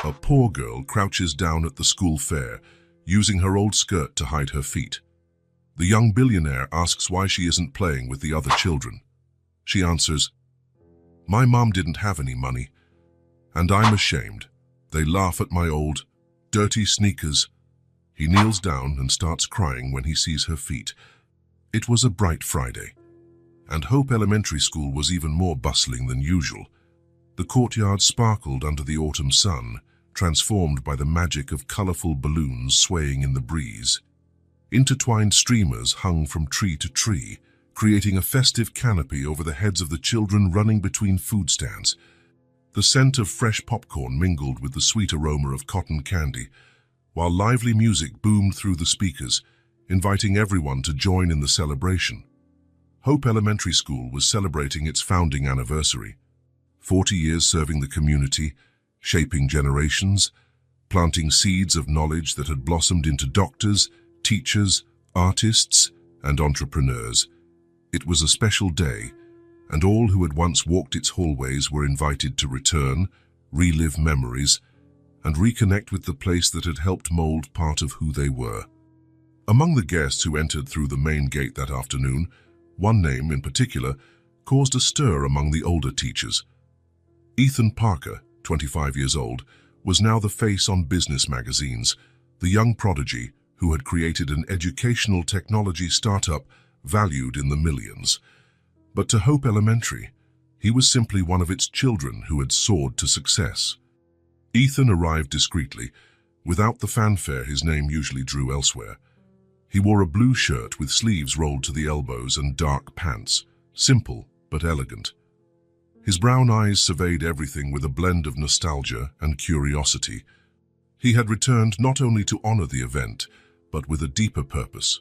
A poor girl crouches down at the school fair, using her old skirt to hide her feet. The young billionaire asks why she isn't playing with the other children. She answers, "My mom didn't have any money, and I'm ashamed. They laugh at my old, dirty sneakers." He kneels down and starts crying when he sees her feet. It was a bright Friday, and Hope Elementary School was even more bustling than usual. The courtyard sparkled under the autumn sun, transformed by the magic of colorful balloons swaying in the breeze. Intertwined streamers hung from tree to tree, creating a festive canopy over the heads of the children running between food stands. The scent of fresh popcorn mingled with the sweet aroma of cotton candy, while lively music boomed through the speakers, inviting everyone to join in the celebration. Hope Elementary School was celebrating its founding anniversary. 40 years serving the community, shaping generations, planting seeds of knowledge that had blossomed into doctors, teachers, artists, and entrepreneurs. It was a special day, and all who had once walked its hallways were invited to return, relive memories, and reconnect with the place that had helped mold part of who they were. Among the guests who entered through the main gate that afternoon, one name in particular caused a stir among the older teachers. Ethan Parker, 25 years old, was now the face on business magazines, the young prodigy who had created an educational technology startup valued in the millions. But to Hope Elementary, he was simply one of its children who had soared to success. Ethan arrived discreetly, without the fanfare his name usually drew elsewhere. He wore a blue shirt with sleeves rolled to the elbows and dark pants, simple but elegant. His brown eyes surveyed everything with a blend of nostalgia and curiosity. He had returned not only to honor the event, but with a deeper purpose,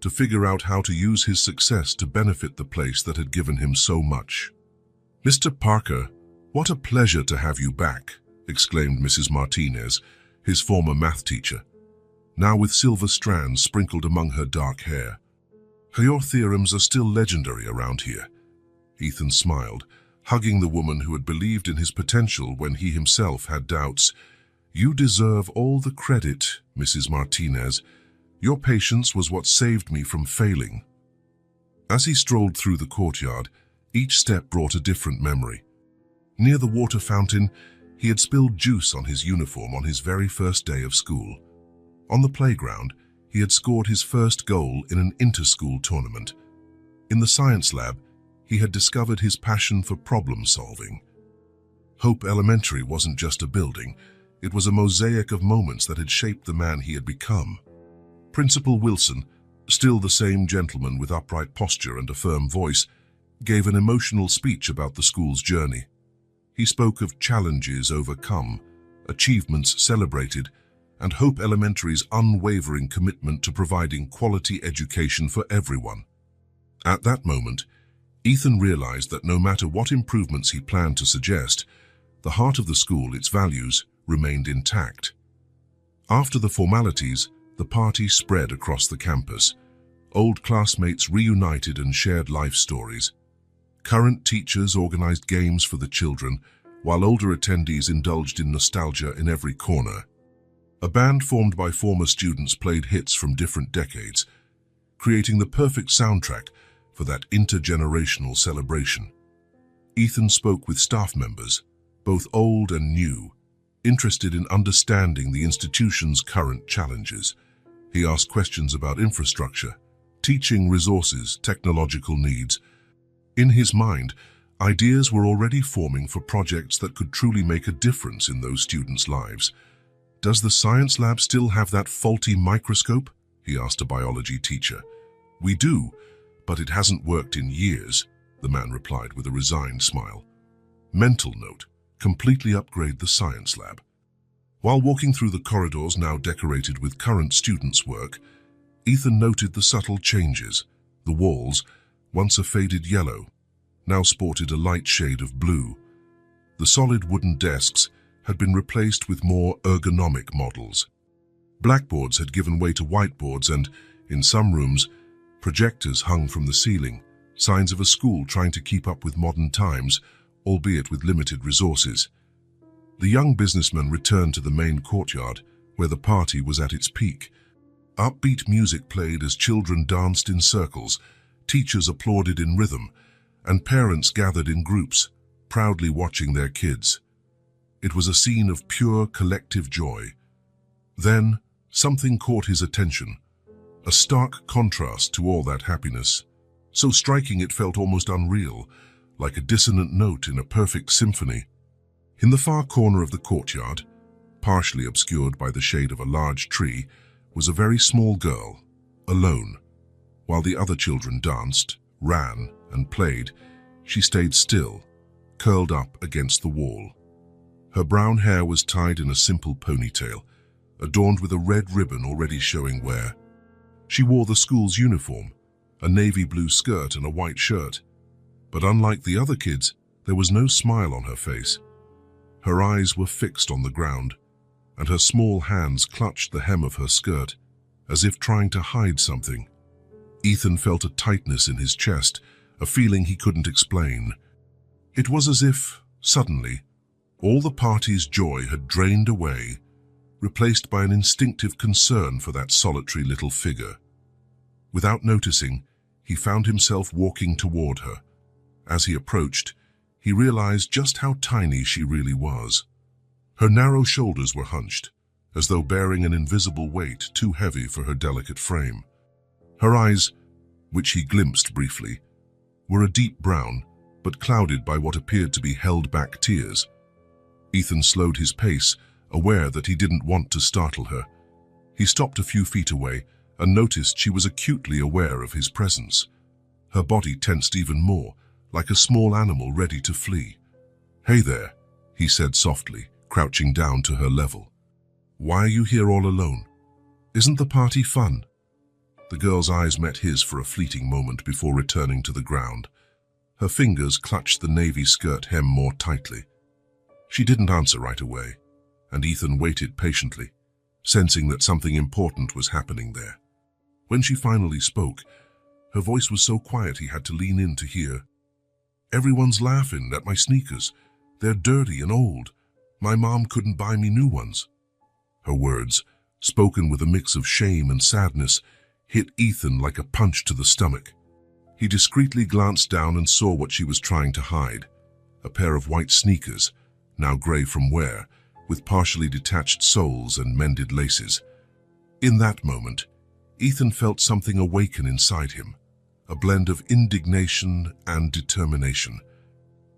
to figure out how to use his success to benefit the place that had given him so much. "Mr. Parker, what a pleasure to have you back," exclaimed Mrs. Martinez, his former math teacher, now with silver strands sprinkled among her dark hair. "Your theorems are still legendary around here." Ethan smiled, hugging the woman who had believed in his potential when he himself had doubts. "You deserve all the credit, Mrs. Martinez. Your patience was what saved me from failing." As he strolled through the courtyard, each step brought a different memory. Near the water fountain, he had spilled juice on his uniform on his very first day of school. On the playground, he had scored his first goal in an inter-school tournament. In the science lab, he had discovered his passion for problem solving. Hope Elementary wasn't just a building, it was a mosaic of moments that had shaped the man he had become. Principal Wilson, still the same gentleman with upright posture and a firm voice, gave an emotional speech about the school's journey. He spoke of challenges overcome, achievements celebrated, and Hope Elementary's unwavering commitment to providing quality education for everyone. At that moment, Ethan realized that no matter what improvements he planned to suggest, the heart of the school, its values, remained intact. After the formalities, the party spread across the campus. Old classmates reunited and shared life stories. Current teachers organized games for the children, while older attendees indulged in nostalgia in every corner. A band formed by former students played hits from different decades, creating the perfect soundtrack for that intergenerational celebration. Ethan spoke with staff members, both old and new, interested in understanding the institution's current challenges. He asked questions about infrastructure, teaching resources, technological needs. In his mind, ideas were already forming for projects that could truly make a difference in those students' lives. "Does the science lab still have that faulty microscope?" he asked a biology teacher. "We do, but it hasn't worked in years," the man replied with a resigned smile. Mental note: completely upgrade the science lab. While walking through the corridors now decorated with current students' work, Ethan noted the subtle changes. The walls, once a faded yellow, now sported a light shade of blue. The solid wooden desks had been replaced with more ergonomic models. Blackboards had given way to whiteboards and, in some rooms, projectors hung from the ceiling, signs of a school trying to keep up with modern times, albeit with limited resources. The young businessman returned to the main courtyard, where the party was at its peak. Upbeat music played as children danced in circles, teachers applauded in rhythm, and parents gathered in groups, proudly watching their kids. It was a scene of pure collective joy. Then, something caught his attention, a stark contrast to all that happiness. So striking it felt almost unreal, like a dissonant note in a perfect symphony. In the far corner of the courtyard, partially obscured by the shade of a large tree, was a very small girl, alone. While the other children danced, ran, and played, she stayed still, curled up against the wall. Her brown hair was tied in a simple ponytail, adorned with a red ribbon already showing wear. She wore the school's uniform, a navy blue skirt and a white shirt. But unlike the other kids, there was no smile on her face. Her eyes were fixed on the ground, and her small hands clutched the hem of her skirt, as if trying to hide something. Ethan felt a tightness in his chest, a feeling he couldn't explain. It was as if, suddenly, all the party's joy had drained away, replaced by an instinctive concern for that solitary little figure. Without noticing, he found himself walking toward her. As he approached, he realized just how tiny she really was. Her narrow shoulders were hunched, as though bearing an invisible weight too heavy for her delicate frame. Her eyes, which he glimpsed briefly, were a deep brown, but clouded by what appeared to be held-back tears. Ethan slowed his pace, aware that he didn't want to startle her. He stopped a few feet away and noticed she was acutely aware of his presence. Her body tensed even more, like a small animal ready to flee. "Hey there," he said softly, crouching down to her level. "Why are you here all alone? Isn't the party fun?" The girl's eyes met his for a fleeting moment before returning to the ground. Her fingers clutched the navy skirt hem more tightly. She didn't answer right away, and Ethan waited patiently, sensing that something important was happening there. When she finally spoke, her voice was so quiet he had to lean in to hear. "Everyone's laughing at my sneakers. They're dirty and old. My mom couldn't buy me new ones." Her words, spoken with a mix of shame and sadness, hit Ethan like a punch to the stomach. He discreetly glanced down and saw what she was trying to hide, a pair of white sneakers, now gray from wear, with partially detached soles and mended laces. In that moment, Ethan felt something awaken inside him, a blend of indignation and determination.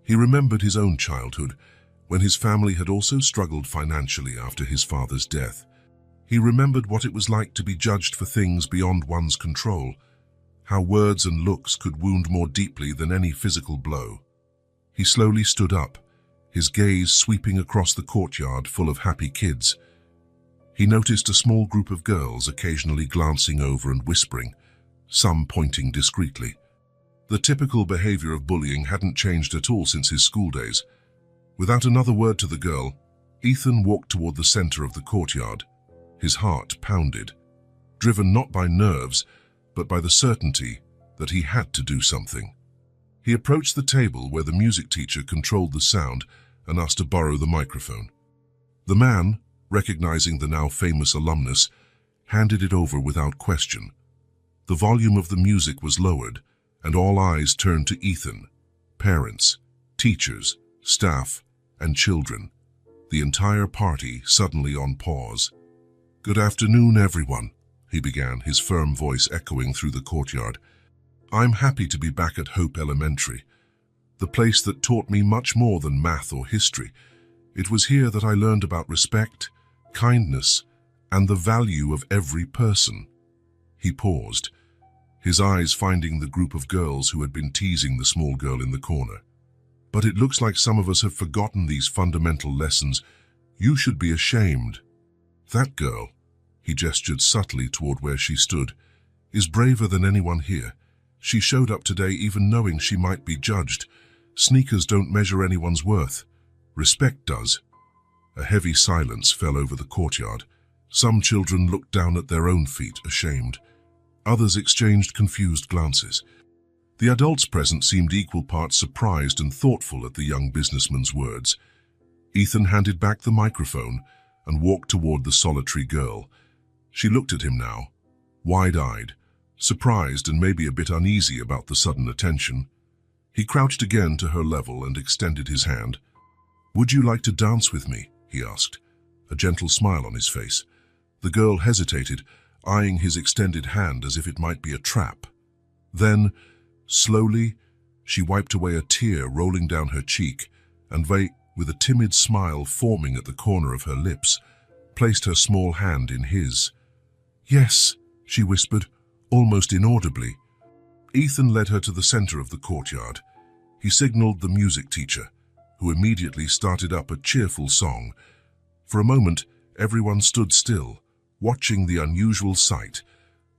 He remembered his own childhood, when his family had also struggled financially after his father's death. He remembered what it was like to be judged for things beyond one's control, how words and looks could wound more deeply than any physical blow. He slowly stood up, his gaze sweeping across the courtyard full of happy kids. He noticed a small group of girls occasionally glancing over and whispering, some pointing discreetly. The typical behavior of bullying hadn't changed at all since his school days. Without another word to the girl, Ethan walked toward the center of the courtyard. His heart pounded, driven not by nerves, but by the certainty that he had to do something. He approached the table where the music teacher controlled the sound and asked to borrow the microphone. The man, recognizing the now famous alumnus, handed it over without question. The volume of the music was lowered, and all eyes turned to Ethan. Parents, teachers, staff, and children. The entire party suddenly on pause. "Good afternoon, everyone," he began, his firm voice echoing through the courtyard. "I'm happy to be back at Hope Elementary, the place that taught me much more than math or history. It was here that I learned about respect, kindness, and the value of every person." He paused, his eyes finding the group of girls who had been teasing the small girl in the corner. "But it looks like some of us have forgotten these fundamental lessons. You should be ashamed. That girl," he gestured subtly toward where she stood, "is braver than anyone here. She showed up today even knowing she might be judged. Sneakers don't measure anyone's worth. Respect does." A heavy silence fell over the courtyard. Some children looked down at their own feet, ashamed. Others exchanged confused glances. The adults present seemed equal parts surprised and thoughtful at the young businessman's words. Ethan handed back the microphone and walked toward the solitary girl. She looked at him now, wide-eyed, surprised and maybe a bit uneasy about the sudden attention. He crouched again to her level and extended his hand. "Would you like to dance with me?" he asked, a gentle smile on his face. The girl hesitated, eyeing his extended hand as if it might be a trap. Then, slowly, she wiped away a tear rolling down her cheek and, with a timid smile forming at the corner of her lips, placed her small hand in his. "Yes," she whispered, almost inaudibly. Ethan led her to the center of the courtyard. He signaled the music teacher, who immediately started up a cheerful song. For a moment, everyone stood still, watching the unusual sight,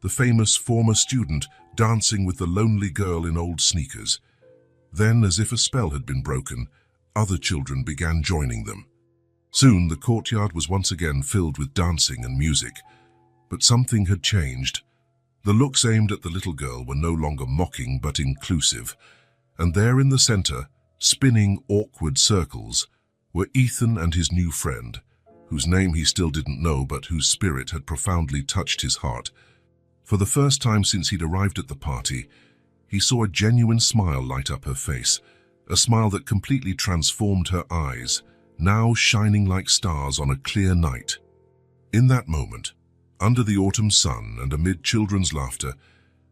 the famous former student dancing with the lonely girl in old sneakers. Then, as if a spell had been broken, other children began joining them. Soon, the courtyard was once again filled with dancing and music. But something had changed. The looks aimed at the little girl were no longer mocking but inclusive, and there in the center, spinning awkward circles, were Ethan and his new friend, whose name he still didn't know but whose spirit had profoundly touched his heart. For the first time since he'd arrived at the party, he saw a genuine smile light up her face, a smile that completely transformed her eyes, now shining like stars on a clear night. In that moment, under the autumn sun and amid children's laughter,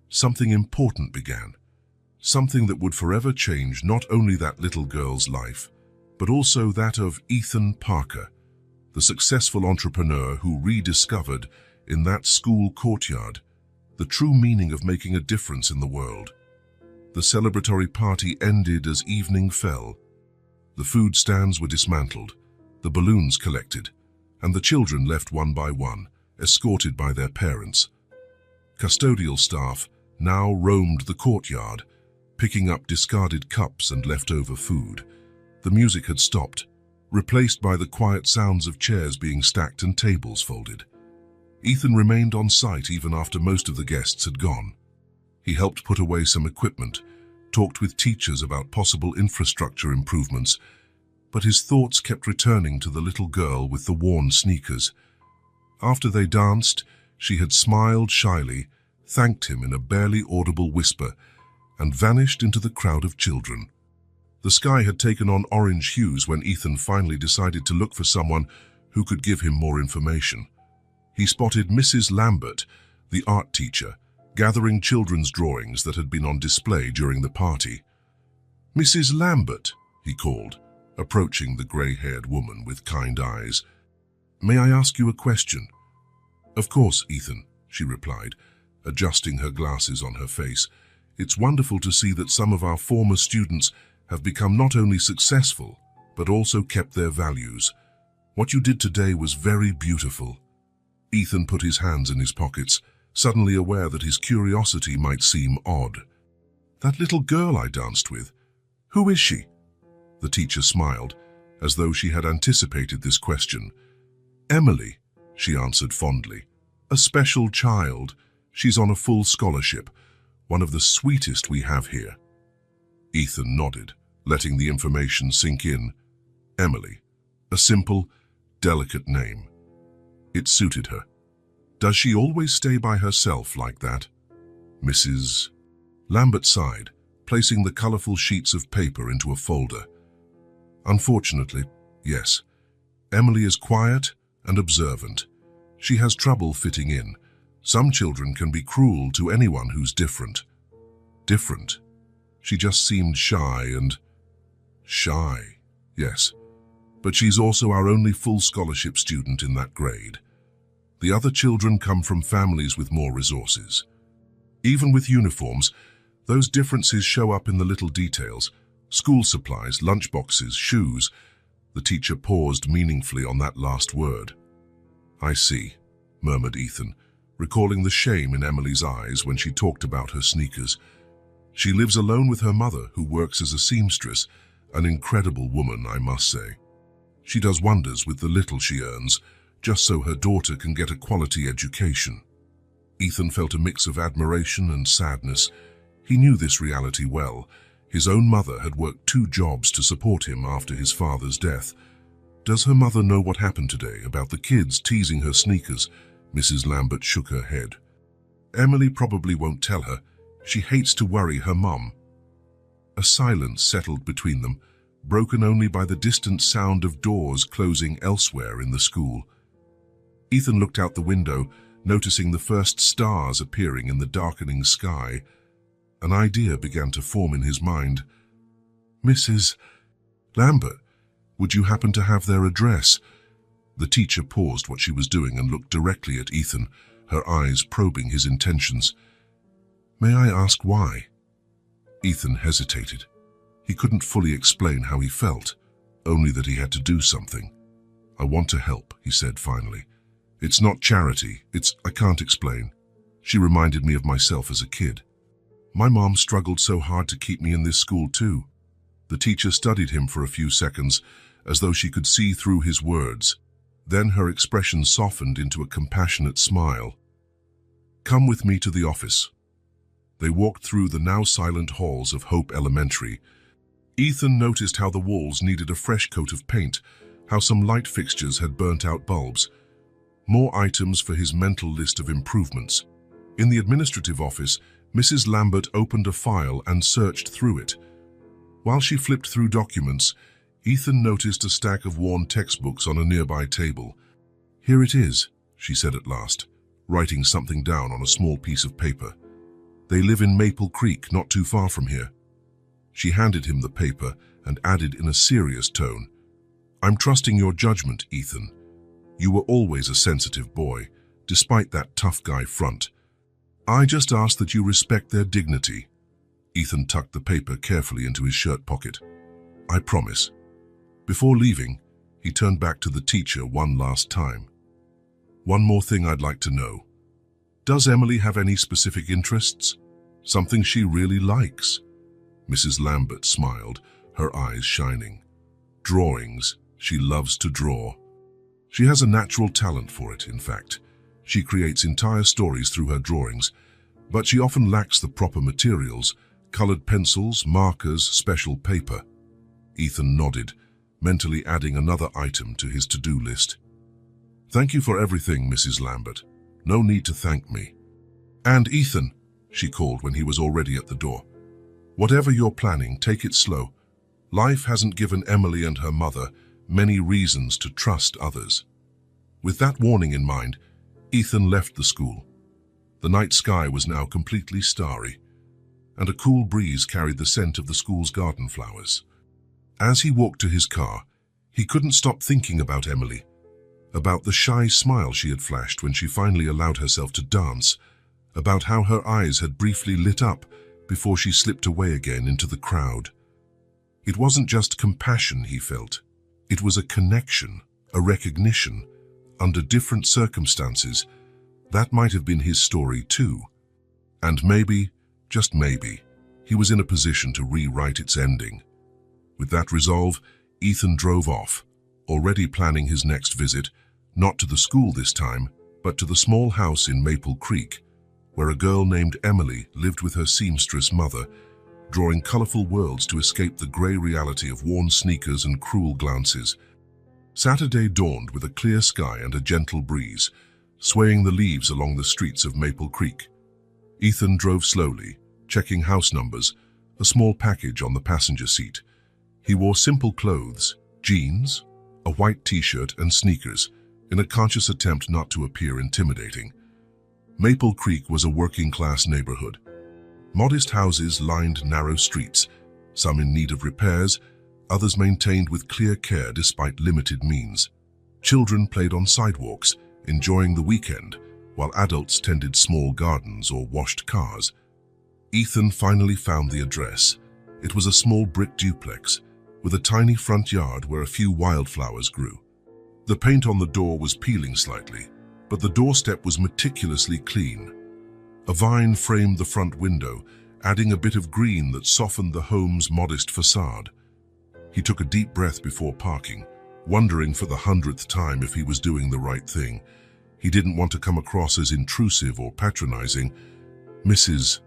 something important began. Something that would forever change not only that little girl's life, but also that of Ethan Parker, the successful entrepreneur who rediscovered, in that school courtyard, the true meaning of making a difference in the world. The celebratory party ended as evening fell. The food stands were dismantled, the balloons collected, and the children left one by one, escorted by their parents. Custodial staff now roamed the courtyard, picking up discarded cups and leftover food. The music had stopped, replaced by the quiet sounds of chairs being stacked and tables folded. Ethan remained on site even after most of the guests had gone. He helped put away some equipment, talked with teachers about possible infrastructure improvements, but his thoughts kept returning to the little girl with the worn sneakers. After they danced, she had smiled shyly, thanked him in a barely audible whisper, and vanished into the crowd of children. The sky had taken on orange hues when Ethan finally decided to look for someone who could give him more information. He spotted Mrs. Lambert, the art teacher, gathering children's drawings that had been on display during the party. "Mrs. Lambert," he called, approaching the grey-haired woman with kind eyes. "May I ask you a question?" "Of course, Ethan," she replied, adjusting her glasses on her face. "It's wonderful to see that some of our former students have become not only successful, but also kept their values. What you did today was very beautiful." Ethan put his hands in his pockets, suddenly aware that his curiosity might seem odd. "That little girl I danced with, who is she?" The teacher smiled, as though she had anticipated this question. "Emily," she answered fondly. "A special child. She's on a full scholarship, one of the sweetest we have here." Ethan nodded, letting the information sink in. Emily, a simple, delicate name. It suited her. "Does she always stay by herself like that?" Mrs. Lambert sighed, placing the colorful sheets of paper into a folder. "Unfortunately, yes. Emily is quiet and observant. She has trouble fitting in. Some children can be cruel to anyone who's different." Different? She just seemed shy and... Shy, yes. But she's also our only full scholarship student in that grade. The other children come from families with more resources. Even with uniforms, those differences show up in the little details. School supplies, lunchboxes, shoes. The teacher paused meaningfully on that last word. "I see," murmured Ethan, recalling the shame in Emily's eyes when she talked about her sneakers. "She lives alone with her mother, who works as a seamstress, an incredible woman, I must say. She does wonders with the little she earns, just so her daughter can get a quality education." Ethan felt a mix of admiration and sadness. He knew this reality well. His own mother had worked 2 jobs to support him after his father's death. Does her mother know what happened today about the kids teasing her sneakers? Mrs. Lambert shook her head. Emily probably won't tell her. She hates to worry her mum. A silence settled between them, broken only by the distant sound of doors closing elsewhere in the school. Ethan looked out the window, noticing the first stars appearing in the darkening sky. An idea began to form in his mind. Mrs. Lambert, would you happen to have their address? The teacher paused what she was doing and looked directly at Ethan, her eyes probing his intentions. May I ask why? Ethan hesitated. He couldn't fully explain how he felt, only that he had to do something. I want to help, he said finally. It's not charity, I can't explain. She reminded me of myself as a kid. My mom struggled so hard to keep me in this school too. The teacher studied him for a few seconds, as though she could see through his words. Then her expression softened into a compassionate smile. Come with me to the office. They walked through the now silent halls of Hope Elementary. Ethan noticed how the walls needed a fresh coat of paint, how some light fixtures had burnt out bulbs. More items for his mental list of improvements. In the administrative office, Mrs. Lambert opened a file and searched through it. While she flipped through documents, Ethan noticed a stack of worn textbooks on a nearby table. Here it is, she said at last, writing something down on a small piece of paper. They live in Maple Creek, not too far from here. She handed him the paper and added in a serious tone, I'm trusting your judgment, Ethan. You were always a sensitive boy, despite that tough guy front. I just ask that you respect their dignity. Ethan tucked the paper carefully into his shirt pocket. I promise. Before leaving, he turned back to the teacher one last time. One more thing I'd like to know. Does Emily have any specific interests? Something she really likes? Mrs. Lambert smiled, her eyes shining. Drawings. She loves to draw. She has a natural talent for it, in fact. She creates entire stories through her drawings, but she often lacks the proper materials, colored pencils, markers, special paper. Ethan nodded, mentally adding another item to his to-do list. Thank you for everything, Mrs. Lambert. No need to thank me. And Ethan, she called when he was already at the door. Whatever you're planning, take it slow. Life hasn't given Emily and her mother many reasons to trust others. With that warning in mind, Ethan left the school. The night sky was now completely starry, and a cool breeze carried the scent of the school's garden flowers. As he walked to his car, he couldn't stop thinking about Emily, about the shy smile she had flashed when she finally allowed herself to dance, about how her eyes had briefly lit up before she slipped away again into the crowd. It wasn't just compassion he felt. It was a connection, a recognition. Under different circumstances, that might have been his story too. And maybe, just maybe, he was in a position to rewrite its ending. With that resolve, Ethan drove off, already planning his next visit, not to the school this time, but to the small house in Maple Creek, where a girl named Emily lived with her seamstress mother, drawing colorful worlds to escape the gray reality of worn sneakers and cruel glances. Saturday dawned with a clear sky and a gentle breeze, swaying the leaves along the streets of Maple Creek. Ethan drove slowly, checking house numbers, a small package on the passenger seat. He wore simple clothes, jeans, a white t-shirt and sneakers, in a conscious attempt not to appear intimidating. Maple Creek was a working-class neighborhood. Modest houses lined narrow streets, some in need of repairs, others maintained with clear care despite limited means. Children played on sidewalks, enjoying the weekend, while adults tended small gardens or washed cars. Ethan finally found the address. It was a small brick duplex, with a tiny front yard where a few wildflowers grew. The paint on the door was peeling slightly, but the doorstep was meticulously clean. A vine framed the front window, adding a bit of green that softened the home's modest facade. He took a deep breath before parking, wondering for the 100th time if he was doing the right thing. He didn't want to come across as intrusive or patronizing. Mrs.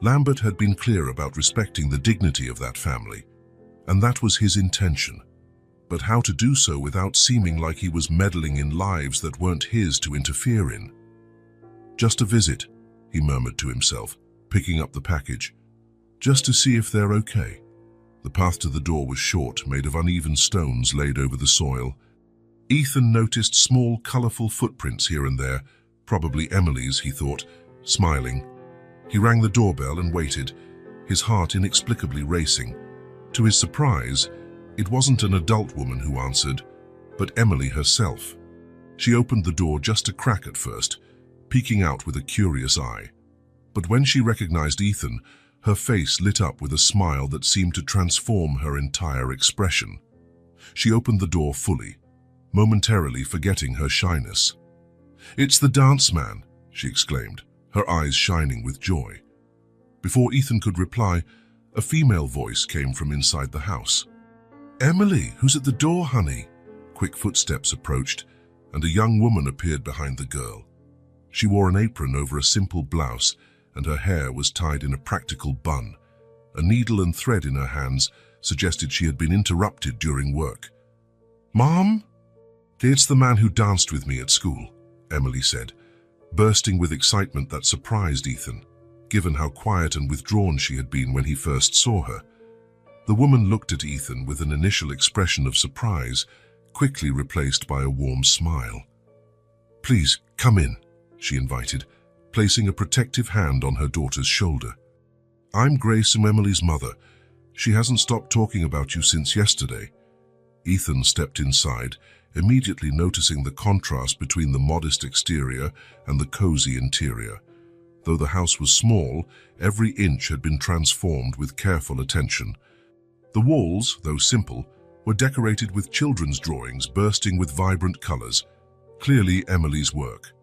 Lambert had been clear about respecting the dignity of that family, and that was his intention. but how to do so without seeming like he was meddling in lives that weren't his to interfere in. "Just a visit," he murmured to himself, picking up the package. "Just to see if they're okay." The path to the door was short, made of uneven stones laid over the soil. Ethan noticed small, colorful footprints here and there, probably Emily's, he thought, smiling. He rang the doorbell and waited, his heart inexplicably racing. To his surprise, it wasn't an adult woman who answered, but Emily herself. She opened the door just a crack at first, peeking out with a curious eye. But when she recognized Ethan, her face lit up with a smile that seemed to transform her entire expression. She opened the door fully, momentarily forgetting her shyness. "It's the dance man," she exclaimed, her eyes shining with joy. Before Ethan could reply, a female voice came from inside the house. "Emily, who's at the door, honey?" Quick footsteps approached, and a young woman appeared behind the girl. She wore an apron over a simple blouse, and her hair was tied in a practical bun. A needle and thread in her hands suggested she had been interrupted during work. "Mom?" "It's the man who danced with me at school," Emily said, bursting with excitement that surprised Ethan, given how quiet and withdrawn she had been when he first saw her. The woman looked at Ethan with an initial expression of surprise, quickly replaced by a warm smile. "Please, come in," she invited, placing a protective hand on her daughter's shoulder. "I'm Grace and Emily's mother. She hasn't stopped talking about you since yesterday." Ethan stepped inside, immediately noticing the contrast between the modest exterior and the cozy interior. Though the house was small, every inch had been transformed with careful attention. The walls, though simple, were decorated with children's drawings bursting with vibrant colors, clearly Emily's work.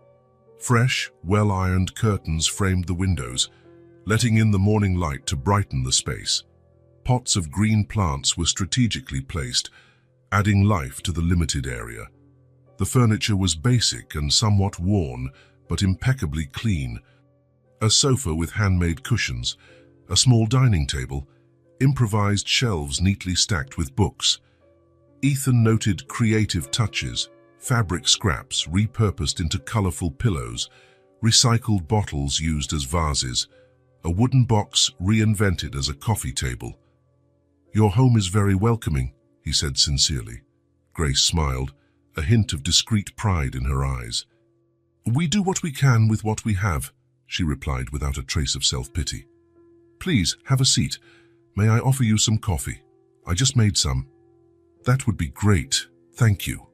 Fresh, well-ironed curtains framed the windows, letting in the morning light to brighten the space. Pots of green plants were strategically placed, adding life to the limited area. The furniture was basic and somewhat worn, but impeccably clean. A sofa with handmade cushions, a small dining table, improvised shelves neatly stacked with books. Ethan noted creative touches, fabric scraps repurposed into colorful pillows, recycled bottles used as vases, a wooden box reinvented as a coffee table. "Your home is very welcoming," he said sincerely. Grace smiled, a hint of discreet pride in her eyes. "We do what we can with what we have," she replied without a trace of self-pity. "Please, have a seat. May I offer you some coffee? I just made some." "That would be great, thank you."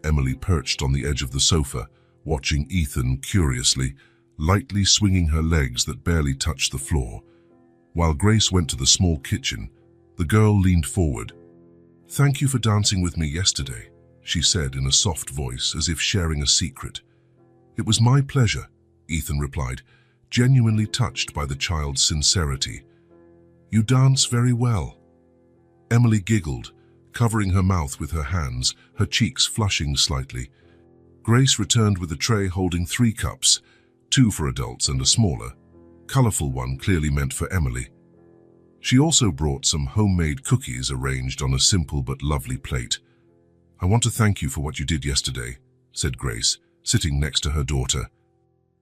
Emily perched on the edge of the sofa, watching Ethan curiously, lightly swinging her legs that barely touched the floor. While Grace went to the small kitchen, the girl leaned forward. "Thank you for dancing with me yesterday," she said in a soft voice, as if sharing a secret. "It was my pleasure," Ethan replied, genuinely touched by the child's sincerity. "You dance very well." Emily giggled, covering her mouth with her hands, her cheeks flushing slightly. Grace returned with a tray holding 3 cups, 2 for adults and a smaller, colorful one clearly meant for Emily. She also brought some homemade cookies arranged on a simple but lovely plate. "I want to thank you for what you did yesterday," said Grace, sitting next to her daughter.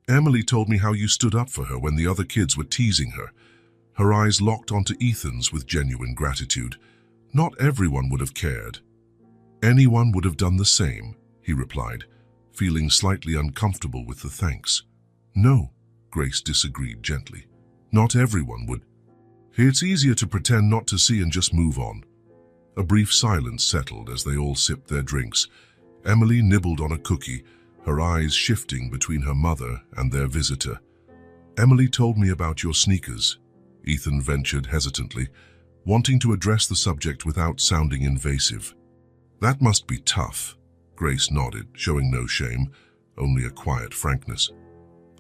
"Emily told me how you stood up for her when the other kids were teasing her." Her eyes locked onto Ethan's with genuine gratitude. "Not everyone would have cared." "Anyone would have done the same," he replied, feeling slightly uncomfortable with the thanks. "No," Grace disagreed gently. "Not everyone would. It's easier to pretend not to see and just move on." A brief silence settled as they all sipped their drinks. Emily nibbled on a cookie, her eyes shifting between her mother and their visitor. "Emily told me about your sneakers," Ethan ventured hesitantly, wanting to address the subject without sounding invasive. "That must be tough," Grace nodded, showing no shame, only a quiet frankness.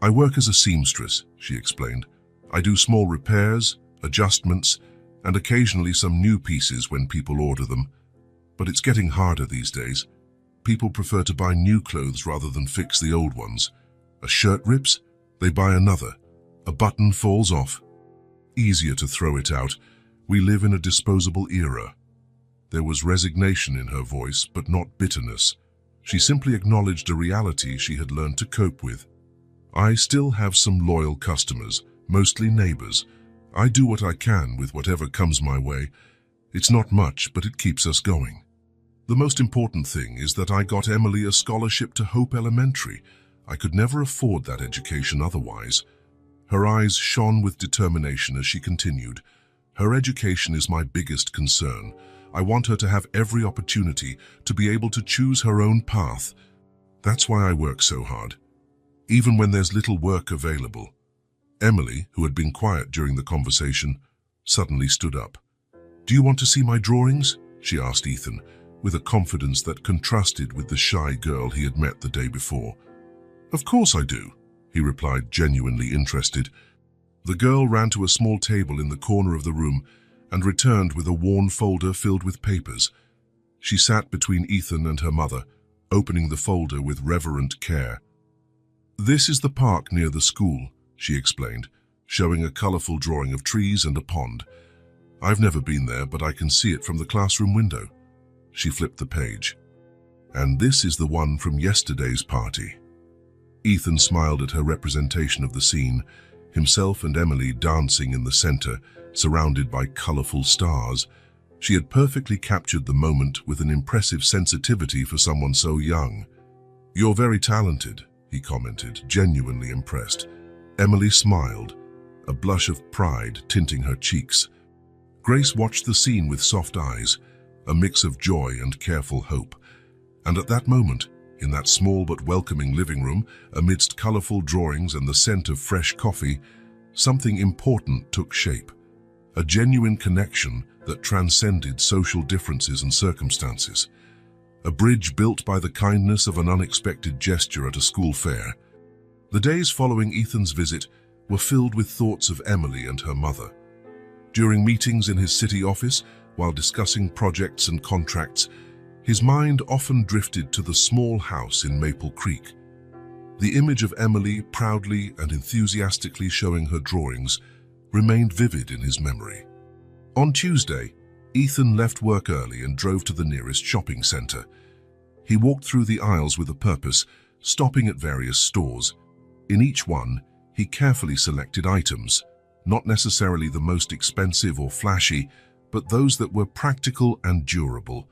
"I work as a seamstress," she explained. "I do small repairs, adjustments, and occasionally some new pieces when people order them. But it's getting harder these days. People prefer to buy new clothes rather than fix the old ones. A shirt rips, they buy another. A button falls off. Easier to throw it out. We live in a disposable era." There was resignation in her voice, but not bitterness. She simply acknowledged a reality she had learned to cope with. I still have some loyal customers, mostly neighbors. I do what I can with whatever comes my way. It's not much, but it keeps us going. The most important thing is that I got Emily a scholarship to Hope Elementary. I could never afford that education otherwise. Her eyes shone with determination as she continued. Her education is my biggest concern. I want her to have every opportunity to be able to choose her own path. That's why I work so hard, even when there's little work available. Emily, who had been quiet during the conversation, suddenly stood up. "Do you want to see my drawings?" she asked Ethan, with a confidence that contrasted with the shy girl he had met the day before. "Of course I do," he replied, genuinely interested. The girl ran to a small table in the corner of the room and returned with a worn folder filled with papers. She sat between Ethan and her mother, opening the folder with reverent care. "This is the park near the school," she explained, showing a colorful drawing of trees and a pond. "I've never been there, but I can see it from the classroom window." She flipped the page. "And this is the one from yesterday's party." Ethan smiled at her representation of the scene, himself and Emily dancing in the center, surrounded by colorful stars. She had perfectly captured the moment with an impressive sensitivity for someone so young. "You're very talented," he commented, genuinely impressed. Emily smiled, a blush of pride tinting her cheeks. Grace watched the scene with soft eyes, a mix of joy and careful hope. And at that moment, in that small but welcoming living room, amidst colorful drawings and the scent of fresh coffee, something important took shape. A genuine connection that transcended social differences and circumstances. A bridge built by the kindness of an unexpected gesture at a school fair. The days following Ethan's visit were filled with thoughts of Emily and her mother. During meetings in his city office, while discussing projects and contracts, his mind often drifted to the small house in Maple Creek. The image of Emily proudly and enthusiastically showing her drawings remained vivid in his memory. On Tuesday, Ethan left work early and drove to the nearest shopping center. He walked through the aisles with a purpose, stopping at various stores. In each one, he carefully selected items, not necessarily the most expensive or flashy, but those that were practical and durable.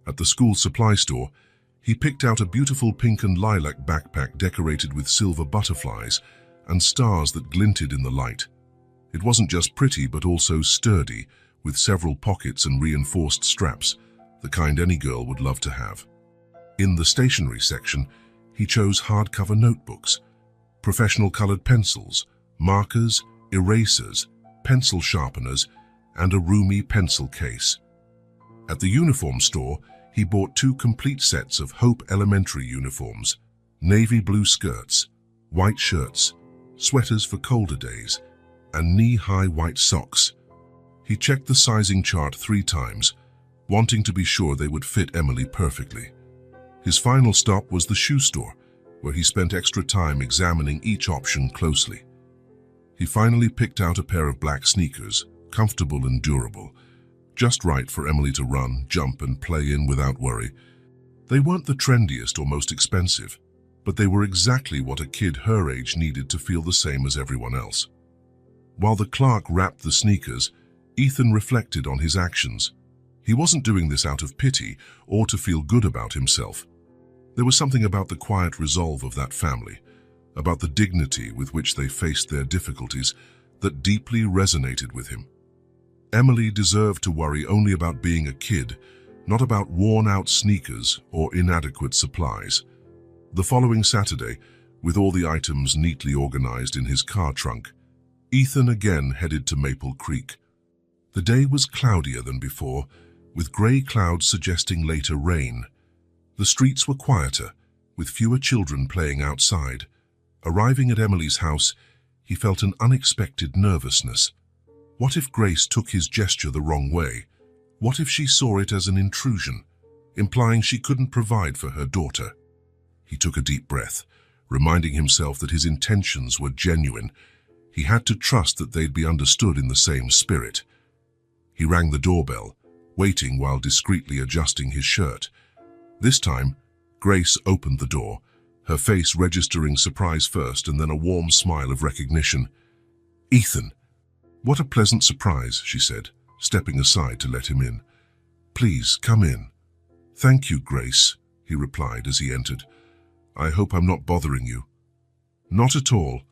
At the school supply store, he picked out a beautiful pink and lilac backpack decorated with silver butterflies and stars that glinted in the light. It wasn't just pretty, but also sturdy, with several pockets and reinforced straps, the kind any girl would love to have. In the stationery section, he chose hardcover notebooks, professional colored pencils, markers, erasers, pencil sharpeners, and a roomy pencil case. At the uniform store, he bought 2 complete sets of Hope Elementary uniforms, navy blue skirts, white shirts, sweaters for colder days, and knee-high white socks. He checked the sizing chart 3 times, wanting to be sure they would fit Emily perfectly. His final stop was the shoe store, where he spent extra time examining each option closely. He finally picked out a pair of black sneakers, comfortable and durable, just right for Emily to run, jump, and play in without worry. They weren't the trendiest or most expensive, but they were exactly what a kid her age needed to feel the same as everyone else. While the clerk wrapped the sneakers, Ethan reflected on his actions. He wasn't doing this out of pity or to feel good about himself. There was something about the quiet resolve of that family, about the dignity with which they faced their difficulties, that deeply resonated with him. Emily deserved to worry only about being a kid, not about worn-out sneakers or inadequate supplies. The following Saturday, with all the items neatly organized in his car trunk, Ethan again headed to Maple Creek. The day was cloudier than before, with gray clouds suggesting later rain. The streets were quieter, with fewer children playing outside. Arriving at Emily's house, he felt an unexpected nervousness. What if Grace took his gesture the wrong way? What if she saw it as an intrusion, implying she couldn't provide for her daughter? He took a deep breath, reminding himself that his intentions were genuine. He had to trust that they'd be understood in the same spirit. He rang the doorbell, waiting while discreetly adjusting his shirt. This time, Grace opened the door, her face registering surprise first and then a warm smile of recognition. "Ethan, what a pleasant surprise," she said, stepping aside to let him in. "Please, come in." "Thank you, Grace," he replied as he entered. "I hope I'm not bothering you." "Not at all.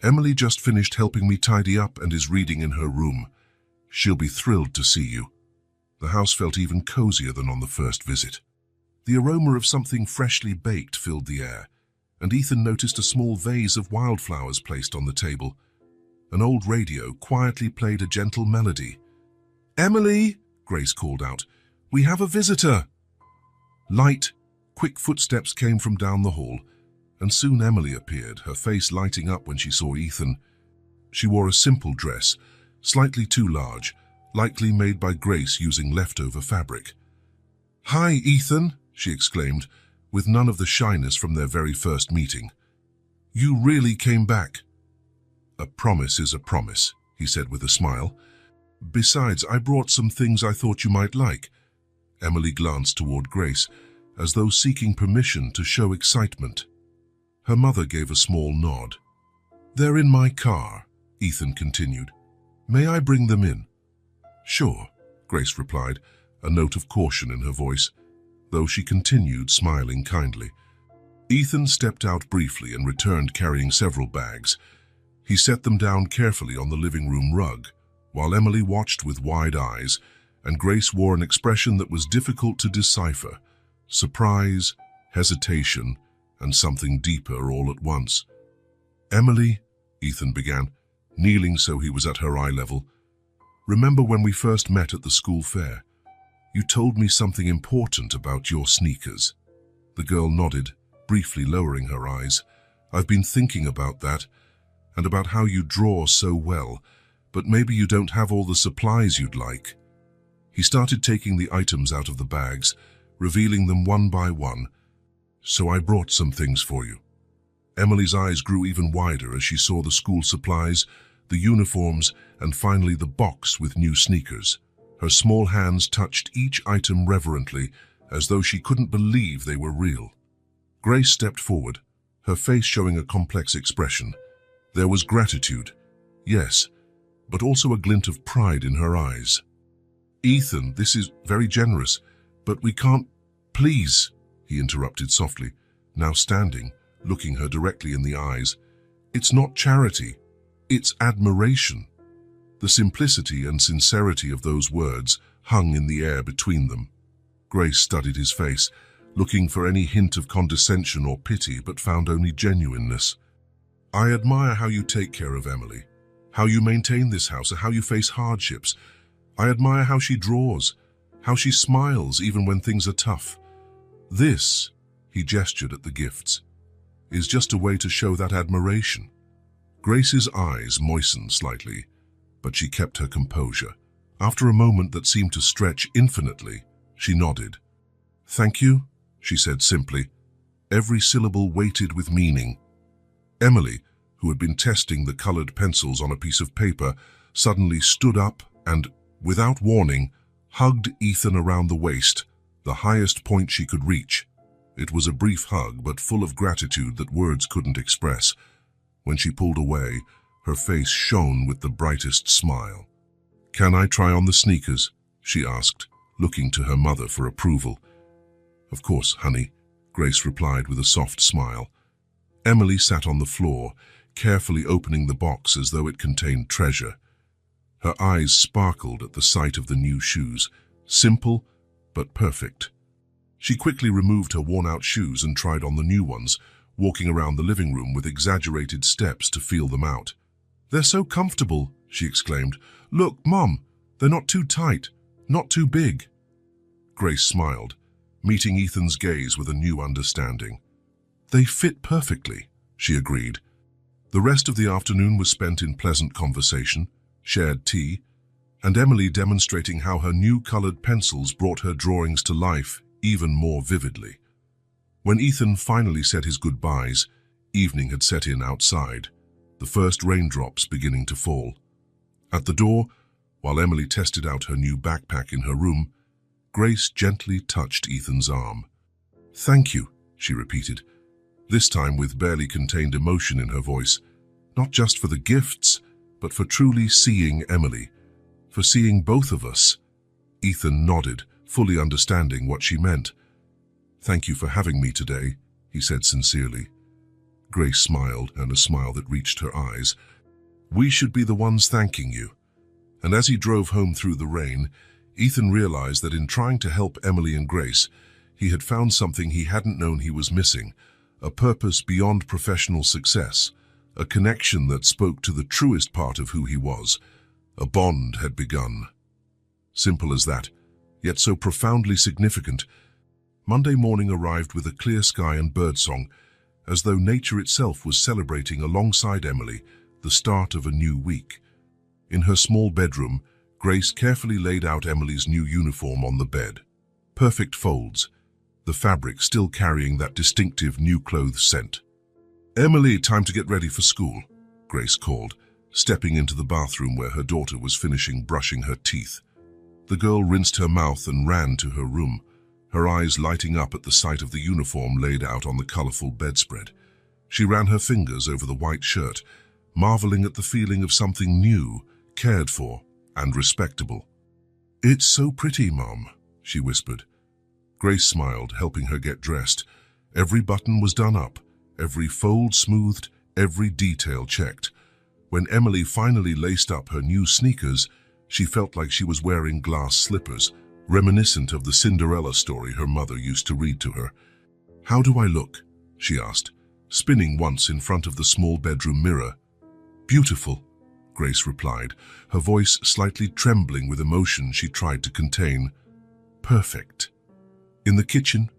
Emily just finished helping me tidy up and is reading in her room. She'll be thrilled to see you." The house felt even cozier than on the first visit. The aroma of something freshly baked filled the air, and Ethan noticed a small vase of wildflowers placed on the table. An old radio quietly played a gentle melody. "Emily," Grace called out, "we have a visitor." Light, quick footsteps came from down the hall, and soon Emily appeared, her face lighting up when she saw Ethan. She wore a simple dress, slightly too large, likely made by Grace using leftover fabric. "Hi, Ethan," she exclaimed, with none of the shyness from their very first meeting. "You really came back." "A promise is a promise," he said with a smile. "Besides, I brought some things I thought you might like." Emily glanced toward Grace, as though seeking permission to show excitement. Her mother gave a small nod. "They're in my car," Ethan continued. "May I bring them in?" "Sure," Grace replied, a note of caution in her voice, though she continued smiling kindly. Ethan stepped out briefly and returned carrying several bags. He set them down carefully on the living room rug, while Emily watched with wide eyes, and Grace wore an expression that was difficult to decipher: surprise, hesitation, and something deeper all at once. "Emily," Ethan began, kneeling so he was at her eye level, "remember when we first met at the school fair? You told me something important about your sneakers." The girl nodded, briefly lowering her eyes. "I've been thinking about that, and about how you draw so well, but maybe you don't have all the supplies you'd like." He started taking the items out of the bags, revealing them one by one. "So I brought some things for you." Emily's eyes grew even wider as she saw the school supplies, the uniforms, and finally the box with new sneakers. Her small hands touched each item reverently, as though she couldn't believe they were real. Grace stepped forward, her face showing a complex expression. There was gratitude, yes, but also a glint of pride in her eyes. "Ethan, this is very generous, but we can't—" "Please," he interrupted softly, now standing, looking her directly in the eyes. "It's not charity, it's admiration." The simplicity and sincerity of those words hung in the air between them. Grace studied his face, looking for any hint of condescension or pity, but found only genuineness. "I admire how you take care of Emily, how you maintain this house, and how you face hardships. I admire how she draws, how she smiles even when things are tough. This," he gestured at the gifts, "is just a way to show that admiration." Grace's eyes moistened slightly, but she kept her composure. After a moment that seemed to stretch infinitely, she nodded. "Thank you," she said simply, every syllable weighted with meaning. Emily, who had been testing the colored pencils on a piece of paper, suddenly stood up and, without warning, hugged Ethan around the waist, the highest point she could reach. It was a brief hug, but full of gratitude that words couldn't express. When she pulled away, her face shone with the brightest smile. "Can I try on the sneakers?" she asked, looking to her mother for approval. "Of course, honey," Grace replied with a soft smile. Emily sat on the floor, carefully opening the box as though it contained treasure. Her eyes sparkled at the sight of the new shoes, simple but perfect. She quickly removed her worn-out shoes and tried on the new ones, walking around the living room with exaggerated steps to feel them out. "They're so comfortable," she exclaimed. "Look, Mom, they're not too tight, not too big." Grace smiled, meeting Ethan's gaze with a new understanding. "They fit perfectly," she agreed. The rest of the afternoon was spent in pleasant conversation, shared tea, and Emily demonstrating how her new colored pencils brought her drawings to life even more vividly. When Ethan finally said his goodbyes, evening had set in outside, the first raindrops beginning to fall. At the door, while Emily tested out her new backpack in her room, Grace gently touched Ethan's arm. "Thank you," she repeated, this time with barely contained emotion in her voice. "Not just for the gifts, but for truly seeing Emily, for seeing both of us." Ethan nodded, fully understanding what she meant. "Thank you for having me today," he said sincerely. Grace smiled, and a smile that reached her eyes. "We should be the ones thanking you." And as he drove home through the rain, Ethan realized that in trying to help Emily and Grace, he had found something he hadn't known he was missing, a purpose beyond professional success, a connection that spoke to the truest part of who he was. A bond had begun. Simple as that, yet so profoundly significant. Monday morning arrived with a clear sky and birdsong, as though nature itself was celebrating alongside Emily the start of a new week. In her small bedroom, Grace carefully laid out Emily's new uniform on the bed. Perfect folds, the fabric still carrying that distinctive new clothes scent. "Emily, time to get ready for school," Grace called, stepping into the bathroom where her daughter was finishing brushing her teeth. The girl rinsed her mouth and ran to her room, her eyes lighting up at the sight of the uniform laid out on the colorful bedspread. She ran her fingers over the white shirt, marveling at the feeling of something new, cared for, and respectable. "It's so pretty, Mom," she whispered. Grace smiled, helping her get dressed. Every button was done up, every fold smoothed, every detail checked. When Emily finally laced up her new sneakers, she felt like she was wearing glass slippers, reminiscent of the Cinderella story her mother used to read to her. "How do I look?" she asked, spinning once in front of the small bedroom mirror. "Beautiful," Grace replied, her voice slightly trembling with emotion she tried to contain. "Perfect." In the kitchen,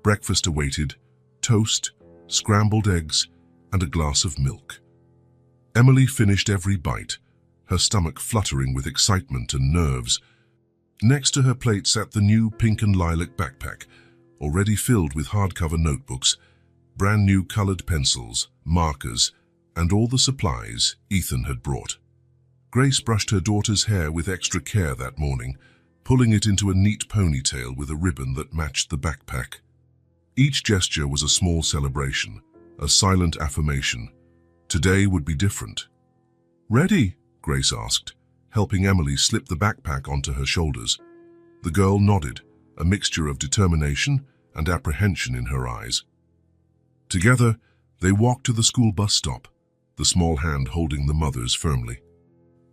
breakfast awaited, toast, scrambled eggs, and a glass of milk. Emily finished every bite, her stomach fluttering with excitement and nerves. Next to her plate sat the new pink and lilac backpack, already filled with hardcover notebooks, brand new colored pencils, markers, and all the supplies Ethan had brought. Grace brushed her daughter's hair with extra care that morning, pulling it into a neat ponytail with a ribbon that matched the backpack. Each gesture was a small celebration, a silent affirmation. Today would be different. "Ready?" Grace asked, helping Emily slip the backpack onto her shoulders. The girl nodded, a mixture of determination and apprehension in her eyes. Together, they walked to the school bus stop, the small hand holding the mother's firmly.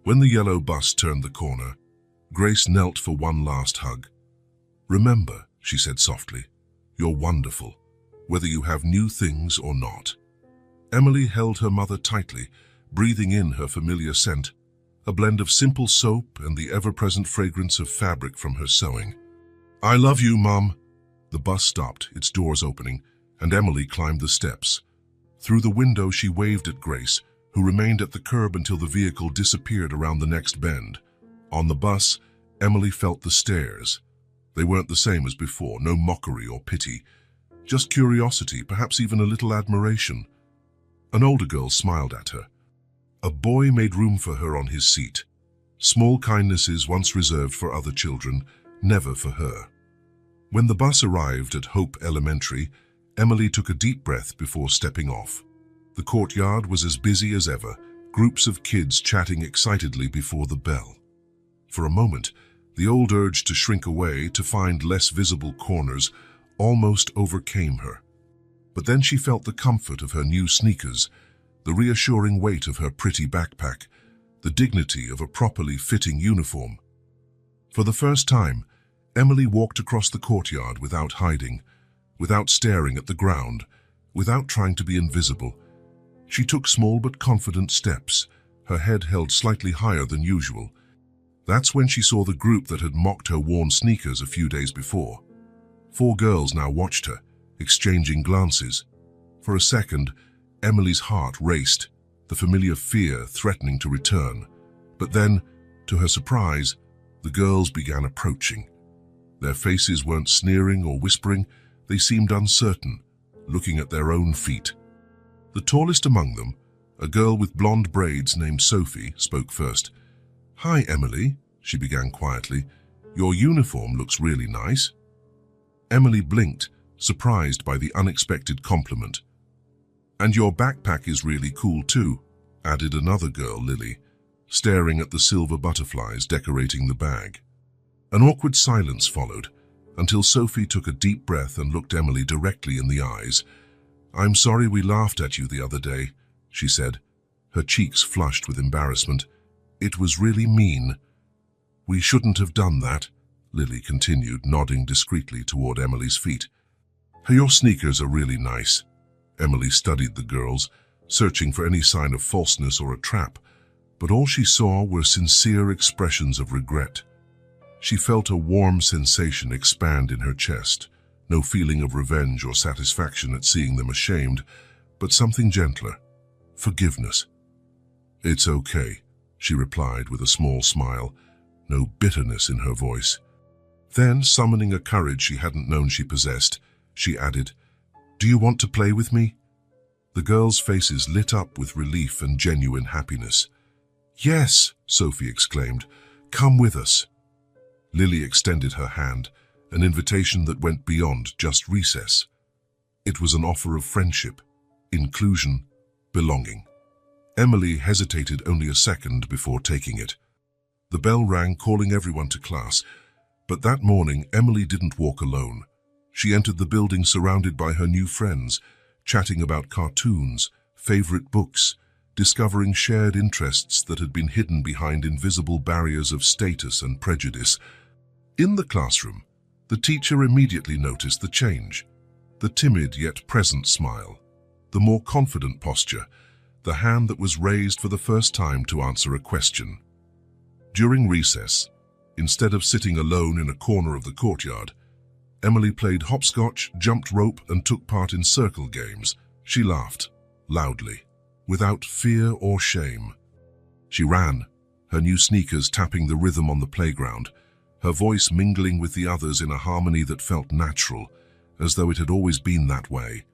When the yellow bus turned the corner, Grace knelt for one last hug. "Remember," she said softly, "you're wonderful, whether you have new things or not." Emily held her mother tightly, breathing in her familiar scent, a blend of simple soap and the ever-present fragrance of fabric from her sewing. "I love you, Mom." The bus stopped, its doors opening, and Emily climbed the steps. Through the window she waved at Grace, who remained at the curb until the vehicle disappeared around the next bend. On the bus, Emily felt the stares. They weren't the same as before, no mockery or pity, just curiosity, perhaps even a little admiration. An older girl smiled at her. A boy made room for her on his seat. Small kindnesses once reserved for other children, never for her. When the bus arrived at Hope Elementary, Emily took a deep breath before stepping off. The courtyard was as busy as ever, groups of kids chatting excitedly before the bell. For a moment, the old urge to shrink away, to find less visible corners, almost overcame her. But then she felt the comfort of her new sneakers, the reassuring weight of her pretty backpack, the dignity of a properly fitting uniform. For the first time, Emily walked across the courtyard without hiding, without staring at the ground, without trying to be invisible. She took small but confident steps, her head held slightly higher than usual. That's when she saw the group that had mocked her worn sneakers a few days before. 4 girls now watched her, exchanging glances. For a second, Emily's heart raced, the familiar fear threatening to return. But then, to her surprise, the girls began approaching. Their faces weren't sneering or whispering, they seemed uncertain, looking at their own feet. The tallest among them, a girl with blonde braids named Sophie, spoke first. "Hi, Emily," she began quietly. Your uniform looks really nice." Emily blinked, surprised by the unexpected compliment. "And your backpack is really cool too," added another girl, Lily, staring at the silver butterflies decorating the bag. An awkward silence followed, until Sophie took a deep breath and looked Emily directly in the eyes. "I'm sorry we laughed at you the other day," she said, her cheeks flushed with embarrassment. "It was really mean." "We shouldn't have done that," Lily continued, nodding discreetly toward Emily's feet. "Your sneakers are really nice." Emily studied the girls, searching for any sign of falseness or a trap, but all she saw were sincere expressions of regret. She felt a warm sensation expand in her chest, no feeling of revenge or satisfaction at seeing them ashamed, but something gentler, forgiveness. "It's okay," she replied with a small smile, no bitterness in her voice. Then, summoning a courage she hadn't known she possessed, she added, "Do you want to play with me?" The girls' faces lit up with relief and genuine happiness. "Yes," Sophie exclaimed, "come with us." Lily extended her hand, an invitation that went beyond just recess. It was an offer of friendship, inclusion, belonging. Emily hesitated only a second before taking it. The bell rang, calling everyone to class, but that morning Emily didn't walk alone. She entered the building surrounded by her new friends, chatting about cartoons, favorite books, discovering shared interests that had been hidden behind invisible barriers of status and prejudice. In the classroom, the teacher immediately noticed the change. The timid yet present smile, the more confident posture, the hand that was raised for the first time to answer a question. During recess, instead of sitting alone in a corner of the courtyard, Emily played hopscotch, jumped rope, and took part in circle games. She laughed, loudly, without fear or shame. She ran, her new sneakers tapping the rhythm on the playground, her voice mingling with the others in a harmony that felt natural, as though it had always been that way.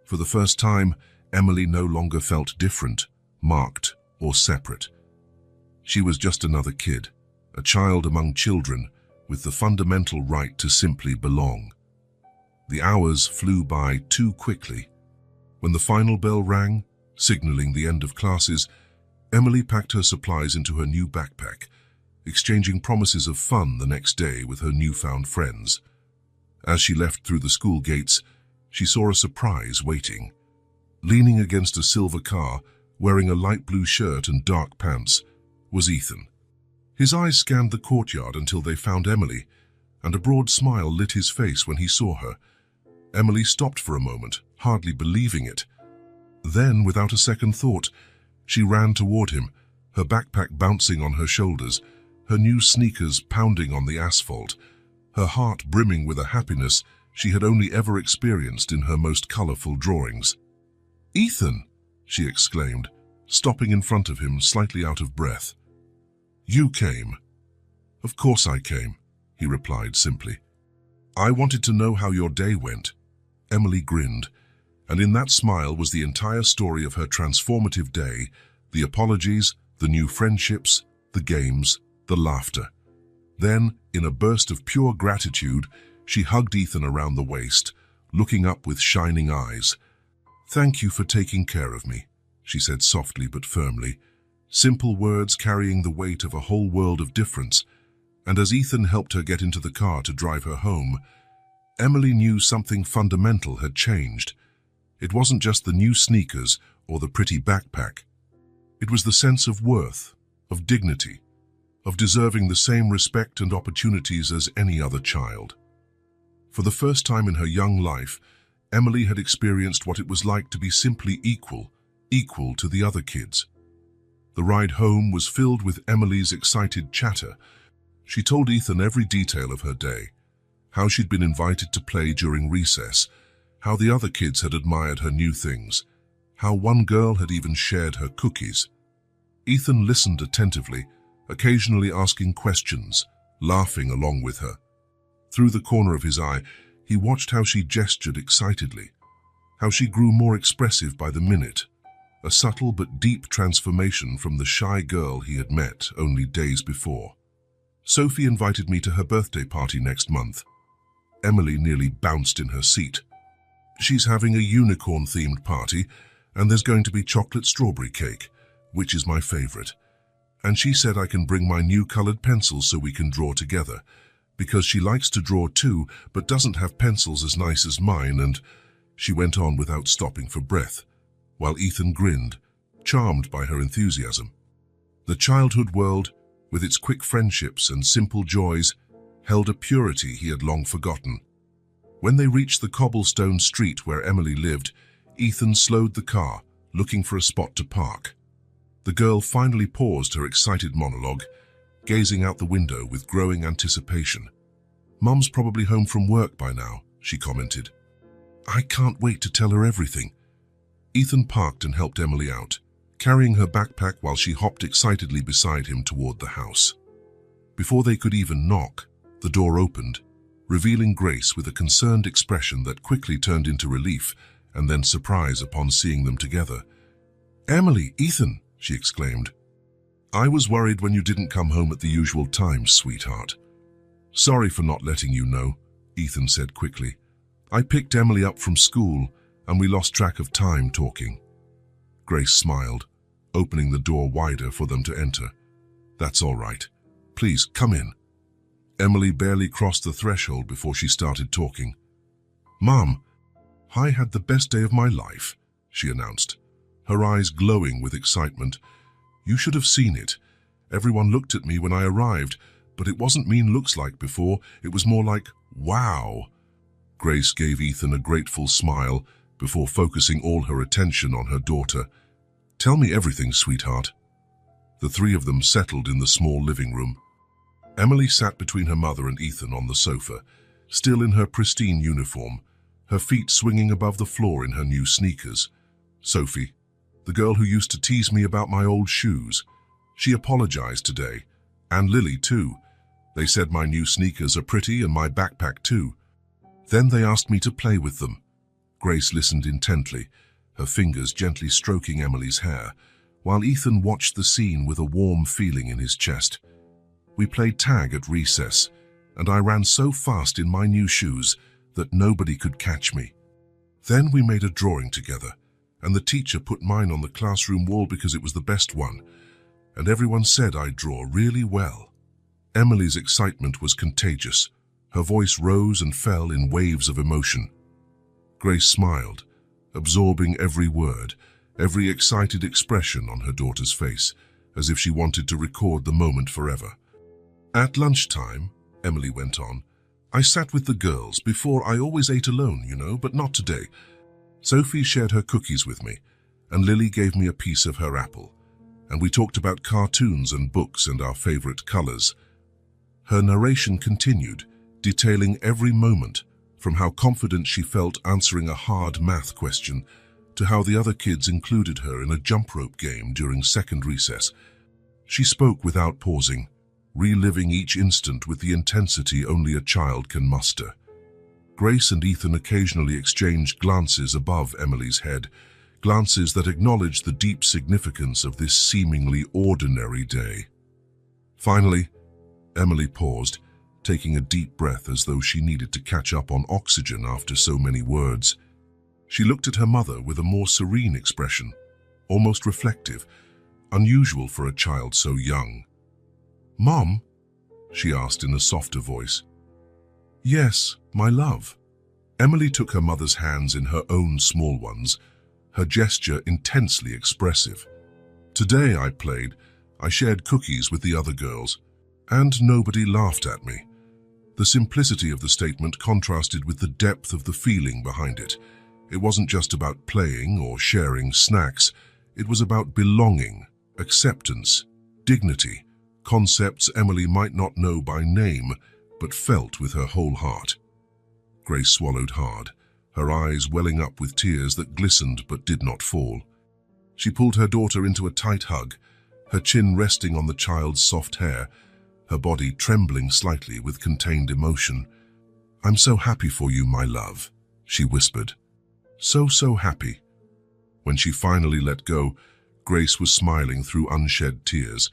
For the first time, Emily no longer felt different, marked, or separate. She was just another kid, a child among children, with the fundamental right to simply belong. The hours flew by too quickly. When the final bell rang, signaling the end of classes, Emily packed her supplies into her new backpack, exchanging promises of fun the next day with her newfound friends. As she left through the school gates, she saw a surprise waiting. Leaning against a silver car, wearing a light blue shirt and dark pants, was Ethan. His eyes scanned the courtyard until they found Emily, and a broad smile lit his face when he saw her. Emily stopped for a moment, hardly believing it. Then, without a second thought, she ran toward him, her backpack bouncing on her shoulders, her new sneakers pounding on the asphalt, her heart brimming with a happiness she had only ever experienced in her most colorful drawings. "Ethan!" she exclaimed, stopping in front of him, slightly out of breath. "You came." "Of course I came," he replied simply. "I wanted to know how your day went." Emily grinned, and in that smile was the entire story of her transformative day, the apologies, the new friendships, the games, the laughter. Then, in a burst of pure gratitude, she hugged Ethan around the waist, looking up with shining eyes. "Thank you for taking care of me," she said softly but firmly, simple words carrying the weight of a whole world of difference. And as Ethan helped her get into the car to drive her home, Emily knew something fundamental had changed. It wasn't just the new sneakers or the pretty backpack. It was the sense of worth, of dignity, of deserving the same respect and opportunities as any other child. For the first time in her young life, Emily had experienced what it was like to be simply equal to the other kids. The ride home was filled with Emily's excited chatter. She told Ethan every detail of her day, how she'd been invited to play during recess, how the other kids had admired her new things, how one girl had even shared her cookies. Ethan listened attentively, occasionally asking questions, laughing along with her. Through the corner of his eye, he watched how she gestured excitedly, how she grew more expressive by the minute, a subtle but deep transformation from the shy girl he had met only days before. Sophie invited me to her birthday party next month. Emily nearly bounced in her seat. She's having a unicorn-themed party, and there's going to be chocolate strawberry cake, which is my favorite. And she said I can bring my new colored pencils so we can draw together, because she likes to draw too, but doesn't have pencils as nice as mine, and she went on without stopping for breath, while Ethan grinned, charmed by her enthusiasm. The childhood world, with its quick friendships and simple joys, held a purity he had long forgotten. When they reached the cobblestone street where Emily lived, Ethan slowed the car, looking for a spot to park. The girl finally paused her excited monologue, gazing out the window with growing anticipation. "Mum's probably home from work by now," she commented. "I can't wait to tell her everything." Ethan parked and helped Emily out, carrying her backpack while she hopped excitedly beside him toward the house. Before they could even knock, the door opened, revealing Grace with a concerned expression that quickly turned into relief and then surprise upon seeing them together. "Emily, Ethan," she exclaimed. "I was worried when you didn't come home at the usual time, sweetheart." "Sorry for not letting you know," Ethan said quickly. "I picked Emily up from school and we lost track of time talking." Grace smiled, opening the door wider for them to enter. "That's all right. Please, come in." Emily barely crossed the threshold before she started talking. "Mom, I had the best day of my life," she announced, her eyes glowing with excitement. "You should have seen it. Everyone looked at me when I arrived, but it wasn't mean looks like before. It was more like, wow." Grace gave Ethan a grateful smile before focusing all her attention on her daughter. "Tell me everything, sweetheart." The three of them settled in the small living room. Emily sat between her mother and Ethan on the sofa, still in her pristine uniform, her feet swinging above the floor in her new sneakers. Sophie, the girl who used to tease me about my old shoes. She apologized today, and Lily too. They said my new sneakers are pretty and my backpack too. Then they asked me to play with them. Grace listened intently, her fingers gently stroking Emily's hair, while Ethan watched the scene with a warm feeling in his chest. We played tag at recess, and I ran so fast in my new shoes that nobody could catch me. Then we made a drawing together, and the teacher put mine on the classroom wall because it was the best one, and everyone said I draw really well. Emily's excitement was contagious. Her voice rose and fell in waves of emotion. Grace smiled, absorbing every word, every excited expression on her daughter's face, as if she wanted to record the moment forever. "At lunchtime," Emily went on, "I sat with the girls. Before, I always ate alone, but not today. Sophie shared her cookies with me, and Lily gave me a piece of her apple, and we talked about cartoons and books and our favorite colors." Her narration continued, detailing every moment, from how confident she felt answering a hard math question to how the other kids included her in a jump rope game during second recess. She spoke without pausing, reliving each instant with the intensity only a child can muster. Grace and Ethan occasionally exchanged glances above Emily's head, glances that acknowledged the deep significance of this seemingly ordinary day. Finally, Emily paused, taking a deep breath as though she needed to catch up on oxygen after so many words. She looked at her mother with a more serene expression, almost reflective, unusual for a child so young. "Mom?" she asked in a softer voice. "Yes, my love." Emily took her mother's hands in her own small ones, her gesture intensely expressive. "Today I shared cookies with the other girls, and nobody laughed at me." The simplicity of the statement contrasted with the depth of the feeling behind it. It wasn't just about playing or sharing snacks. It was about belonging, acceptance, dignity, concepts Emily might not know by name, but felt with her whole heart. Grace swallowed hard, her eyes welling up with tears that glistened but did not fall. She pulled her daughter into a tight hug, her chin resting on the child's soft hair, her body trembling slightly with contained emotion. "I'm so happy for you, my love," she whispered. So happy." When she finally let go, Grace was smiling through unshed tears,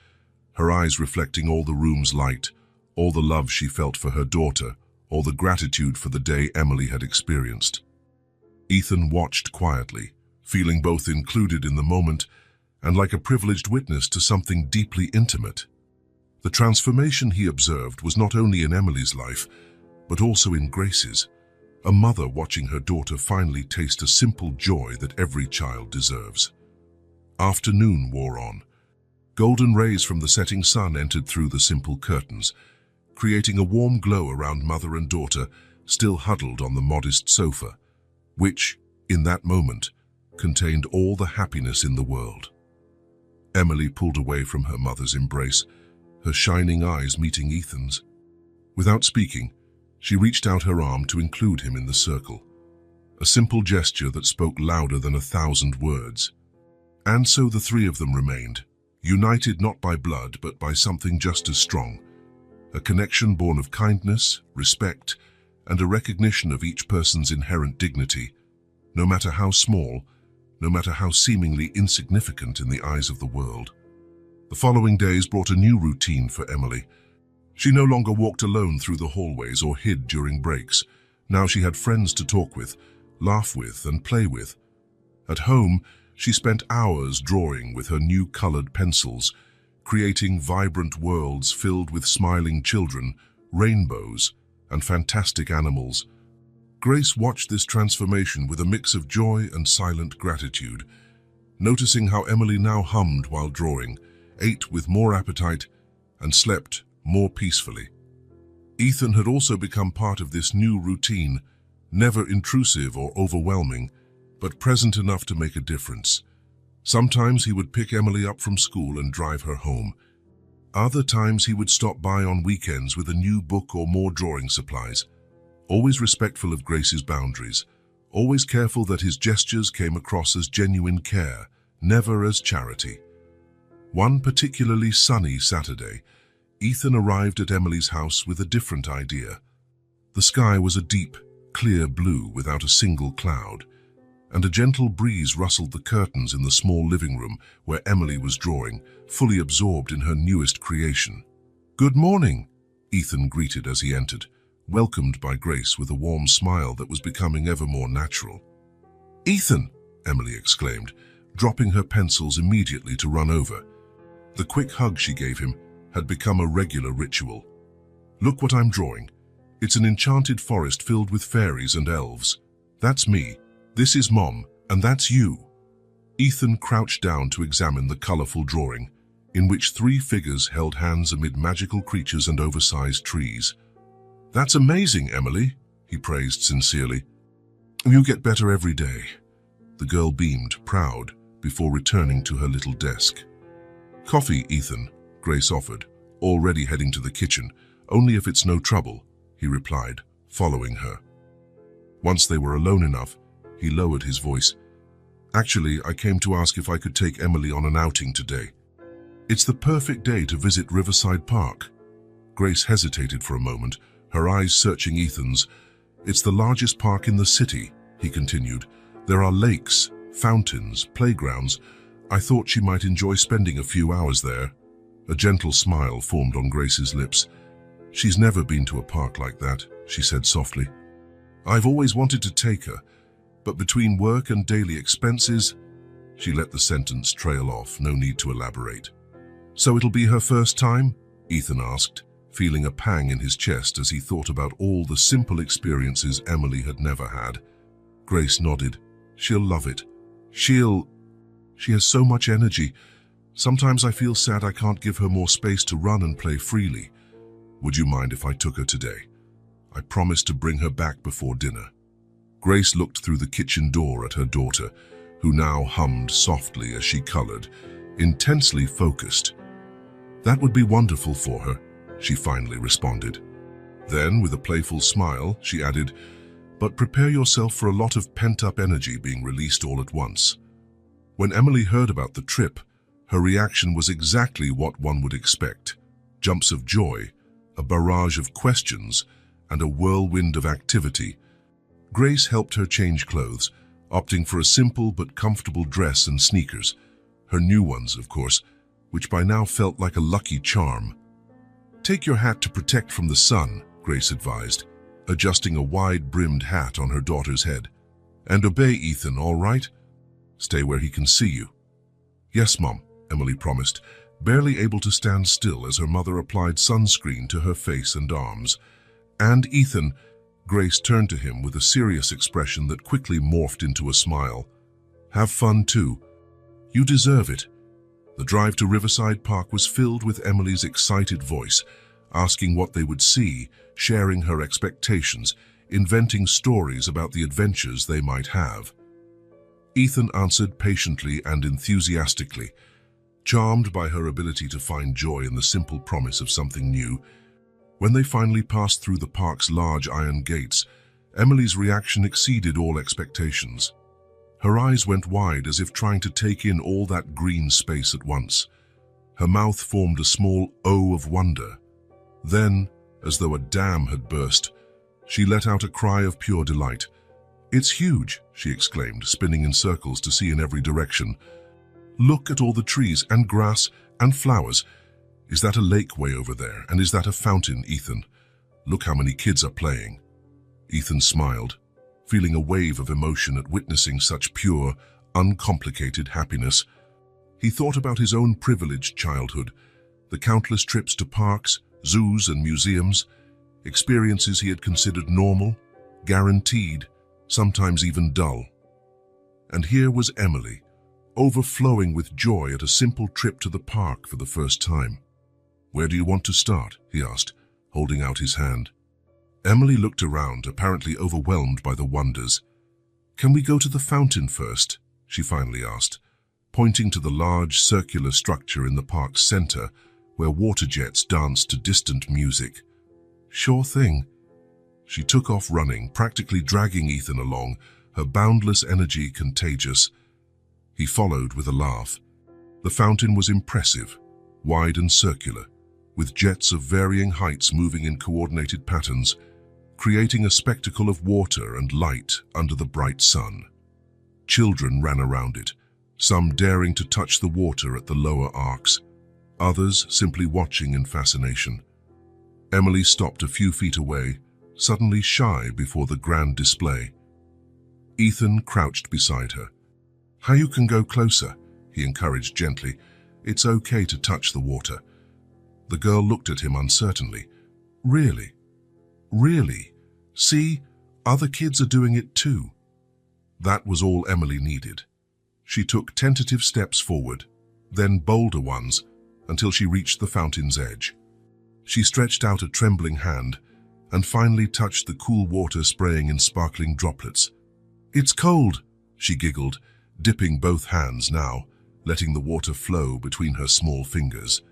her eyes reflecting all the room's light, all the love she felt for her daughter, all the gratitude for the day Emily had experienced. Ethan watched quietly, feeling both included in the moment and like a privileged witness to something deeply intimate. The transformation he observed was not only in Emily's life, but also in Grace's, a mother watching her daughter finally taste a simple joy that every child deserves. Afternoon wore on. Golden rays from the setting sun entered through the simple curtains, creating a warm glow around mother and daughter still huddled on the modest sofa, which, in that moment, contained all the happiness in the world. Emily pulled away from her mother's embrace, her shining eyes meeting Ethan's. Without speaking, she reached out her arm to include him in the circle, a simple gesture that spoke louder than 1,000 words. And so the three of them remained, united not by blood but by something just as strong, a connection born of kindness, respect, and a recognition of each person's inherent dignity, no matter how small, no matter how seemingly insignificant in the eyes of the world. The following days brought a new routine for Emily. She no longer walked alone through the hallways or hid during breaks. Now she had friends to talk with, laugh with, and play with. At home, she spent hours drawing with her new colored pencils, creating vibrant worlds filled with smiling children, rainbows, and fantastic animals. Grace watched this transformation with a mix of joy and silent gratitude, noticing how Emily now hummed while drawing, ate with more appetite, and slept more peacefully. Ethan had also become part of this new routine, never intrusive or overwhelming, but present enough to make a difference. Sometimes he would pick Emily up from school and drive her home. Other times he would stop by on weekends with a new book or more drawing supplies, always respectful of Grace's boundaries, always careful that his gestures came across as genuine care, never as charity. One particularly sunny Saturday, Ethan arrived at Emily's house with a different idea. The sky was a deep, clear blue without a single cloud, and a gentle breeze rustled the curtains in the small living room where Emily was drawing, fully absorbed in her newest creation. "Good morning," Ethan greeted as he entered, welcomed by Grace with a warm smile that was becoming ever more natural. "Ethan!" Emily exclaimed, dropping her pencils immediately to run over. The quick hug she gave him had become a regular ritual. "Look what I'm drawing. It's an enchanted forest filled with fairies and elves. That's me, this is Mom, and that's you." Ethan crouched down to examine the colorful drawing, in which 3 figures held hands amid magical creatures and oversized trees. "That's amazing, Emily," he praised sincerely. "You get better every day." The girl beamed, proud, before returning to her little desk. "Coffee, Ethan," Grace offered, already heading to the kitchen. "Only if it's no trouble," he replied, following her. Once they were alone enough, he lowered his voice. "Actually, I came to ask if I could take Emily on an outing today. It's the perfect day to visit Riverside Park." Grace hesitated for a moment, her eyes searching Ethan's. "It's the largest park in the city," he continued. "There are lakes, fountains, playgrounds. I thought she might enjoy spending a few hours there." A gentle smile formed on Grace's lips. "She's never been to a park like that," she said softly. "I've always wanted to take her, but between work and daily expenses..." She let the sentence trail off, no need to elaborate. "So it'll be her first time?" Ethan asked, feeling a pang in his chest as he thought about all the simple experiences Emily had never had. Grace nodded. "She'll love it. She has so much energy. Sometimes I feel sad I can't give her more space to run and play freely. Would you mind if I took her today? I promised to bring her back before dinner." Grace looked through the kitchen door at her daughter, who now hummed softly as she colored, intensely focused. "That would be wonderful for her," she finally responded. Then, with a playful smile, she added, "But prepare yourself for a lot of pent-up energy being released all at once." When Emily heard about the trip, her reaction was exactly what one would expect. Jumps of joy, a barrage of questions, and a whirlwind of activity. Grace helped her change clothes, opting for a simple but comfortable dress and sneakers. Her new ones, of course, which by now felt like a lucky charm. Take your hat to protect from the sun, Grace advised, adjusting a wide-brimmed hat on her daughter's head. And obey Ethan, all right? Stay where he can see you. Yes, Mom, Emily promised, barely able to stand still as her mother applied sunscreen to her face and arms. And Ethan, Grace turned to him with a serious expression that quickly morphed into a smile. Have fun too. You deserve it. The drive to Riverside Park was filled with Emily's excited voice, asking what they would see, sharing her expectations, inventing stories about the adventures they might have. Ethan answered patiently and enthusiastically, charmed by her ability to find joy in the simple promise of something new. When they finally passed through the park's large iron gates, Emily's reaction exceeded all expectations. Her eyes went wide as if trying to take in all that green space at once. Her mouth formed a small O of wonder. Then, as though a dam had burst, she let out a cry of pure delight. It's huge, she exclaimed, spinning in circles to see in every direction. Look at all the trees and grass and flowers. Is that a lake way over there? And is that a fountain, Ethan? Look how many kids are playing. Ethan smiled, feeling a wave of emotion at witnessing such pure, uncomplicated happiness. He thought about his own privileged childhood, the countless trips to parks, zoos and museums, experiences he had considered normal, guaranteed, sometimes even dull. And here was Emily, overflowing with joy at a simple trip to the park for the first time. Where do you want to start? He asked, holding out his hand. Emily looked around, apparently overwhelmed by the wonders. Can we go to the fountain first? She finally asked, pointing to the large circular structure in the park's center where water jets danced to distant music. Sure thing. She took off running, practically dragging Ethan along, her boundless energy contagious. He followed with a laugh. The fountain was impressive, wide and circular, with jets of varying heights moving in coordinated patterns, creating a spectacle of water and light under the bright sun. Children ran around it, some daring to touch the water at the lower arcs, others simply watching in fascination. Emily stopped a few feet away, suddenly shy before the grand display. Ethan crouched beside her. How you can go closer, he encouraged gently. It's okay to touch the water. The girl looked at him uncertainly. Really? Really? See, other kids are doing it too. That was all Emily needed. She took tentative steps forward, then bolder ones, until she reached the fountain's edge. She stretched out a trembling hand and finally touched the cool water spraying in sparkling droplets. It's cold, she giggled, dipping both hands now, letting the water flow between her small fingers.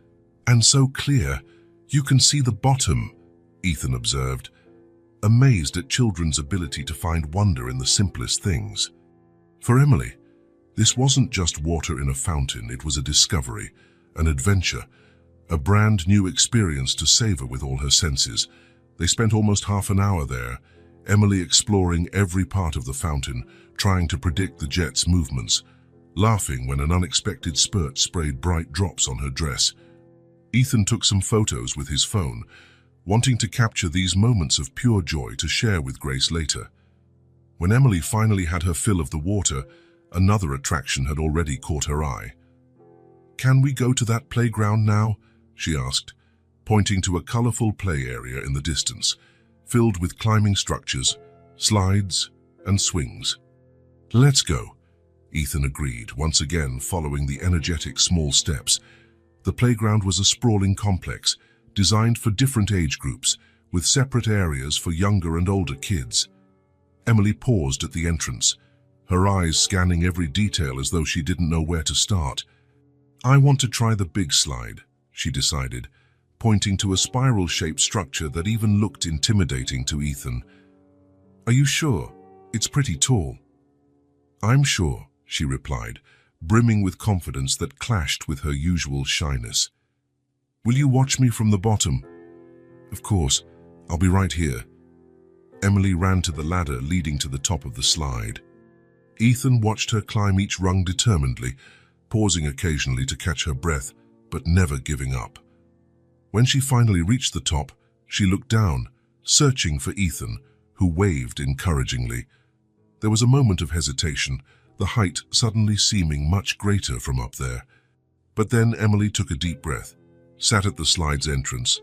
And so clear, you can see the bottom, Ethan observed, amazed at children's ability to find wonder in the simplest things. For Emily, this wasn't just water in a fountain, it was a discovery, an adventure, a brand new experience to savor with all her senses. They spent almost half an hour there, Emily exploring every part of the fountain, trying to predict the jet's movements, laughing when an unexpected spurt sprayed bright drops on her dress. Ethan took some photos with his phone, wanting to capture these moments of pure joy to share with Grace later. When Emily finally had her fill of the water, another attraction had already caught her eye. Can we go to that playground now? She asked, pointing to a colorful play area in the distance, filled with climbing structures, slides, and swings. Let's go, Ethan agreed, once again following the energetic small steps. The playground was a sprawling complex, designed for different age groups, with separate areas for younger and older kids. Emily paused at the entrance, her eyes scanning every detail as though she didn't know where to start. I want to try the big slide, she decided, pointing to a spiral-shaped structure that even looked intimidating to Ethan. Are you sure? It's pretty tall. I'm sure, she replied, brimming with confidence that clashed with her usual shyness. Will you watch me from the bottom? Of course, I'll be right here. Emily ran to the ladder leading to the top of the slide. Ethan watched her climb each rung determinedly, pausing occasionally to catch her breath, but never giving up. When she finally reached the top, she looked down, searching for Ethan, who waved encouragingly. There was a moment of hesitation, the height suddenly seeming much greater from up there. But then Emily took a deep breath, sat at the slide's entrance,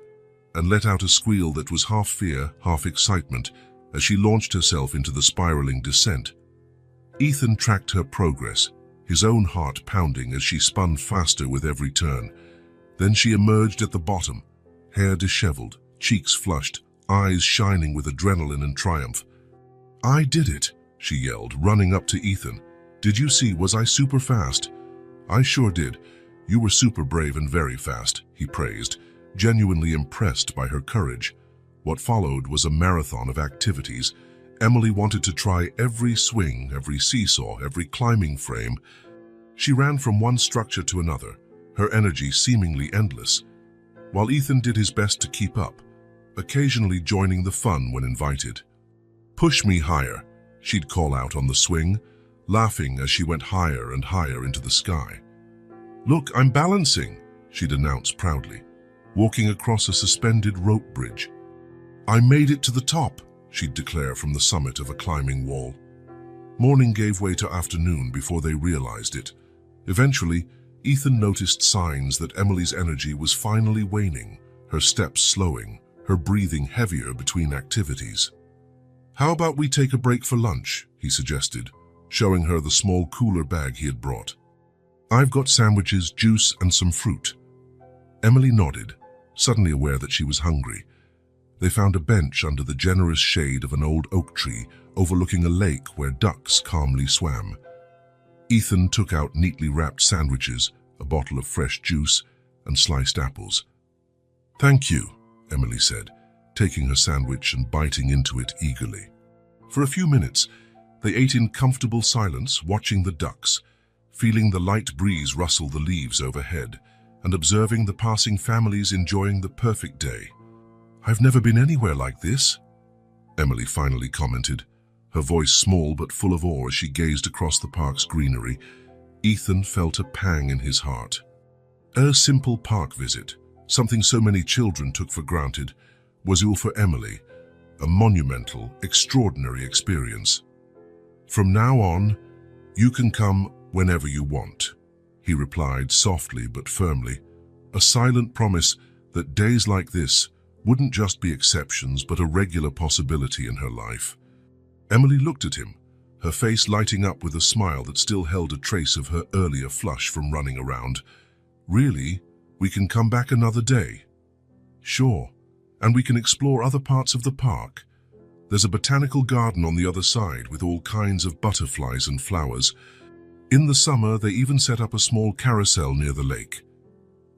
and let out a squeal that was half fear, half excitement, as she launched herself into the spiraling descent. Ethan tracked her progress, his own heart pounding as she spun faster with every turn. Then she emerged at the bottom, hair disheveled, cheeks flushed, eyes shining with adrenaline and triumph. "I did it," she yelled, running up to Ethan. "Did you see, was I super fast?" "I sure did. You were super brave and very fast," he praised, genuinely impressed by her courage. What followed was a marathon of activities. Emily wanted to try every swing, every seesaw, every climbing frame. She ran from one structure to another, her energy seemingly endless, while Ethan did his best to keep up, occasionally joining the fun when invited. "Push me higher," she'd call out on the swing, laughing as she went higher and higher into the sky. "Look, I'm balancing," she'd announce proudly, walking across a suspended rope bridge. "I made it to the top," she'd declare from the summit of a climbing wall. Morning gave way to afternoon before they realized it. Eventually, Ethan noticed signs that Emily's energy was finally waning, her steps slowing, her breathing heavier between activities. "How about we take a break for lunch?" he suggested, showing her the small cooler bag he had brought. "I've got sandwiches, juice, and some fruit." Emily nodded, suddenly aware that she was hungry. They found a bench under the generous shade of an old oak tree overlooking a lake where ducks calmly swam. Ethan took out neatly wrapped sandwiches, a bottle of fresh juice, and sliced apples. "Thank you," Emily said, taking her sandwich and biting into it eagerly. For a few minutes, they ate in comfortable silence, watching the ducks, feeling the light breeze rustle the leaves overhead, and observing the passing families enjoying the perfect day. "I've never been anywhere like this," Emily finally commented, her voice small but full of awe as she gazed across the park's greenery. Ethan felt a pang in his heart. A simple park visit, something so many children took for granted, was all for Emily, a monumental, extraordinary experience. "From now on, you can come whenever you want," he replied softly but firmly, a silent promise that days like this wouldn't just be exceptions but a regular possibility in her life. Emily looked at him, her face lighting up with a smile that still held a trace of her earlier flush from running around. "Really? We can come back another day?" "Sure, and we can explore other parts of the park. There's a botanical garden on the other side with all kinds of butterflies and flowers. In the summer, they even set up a small carousel near the lake."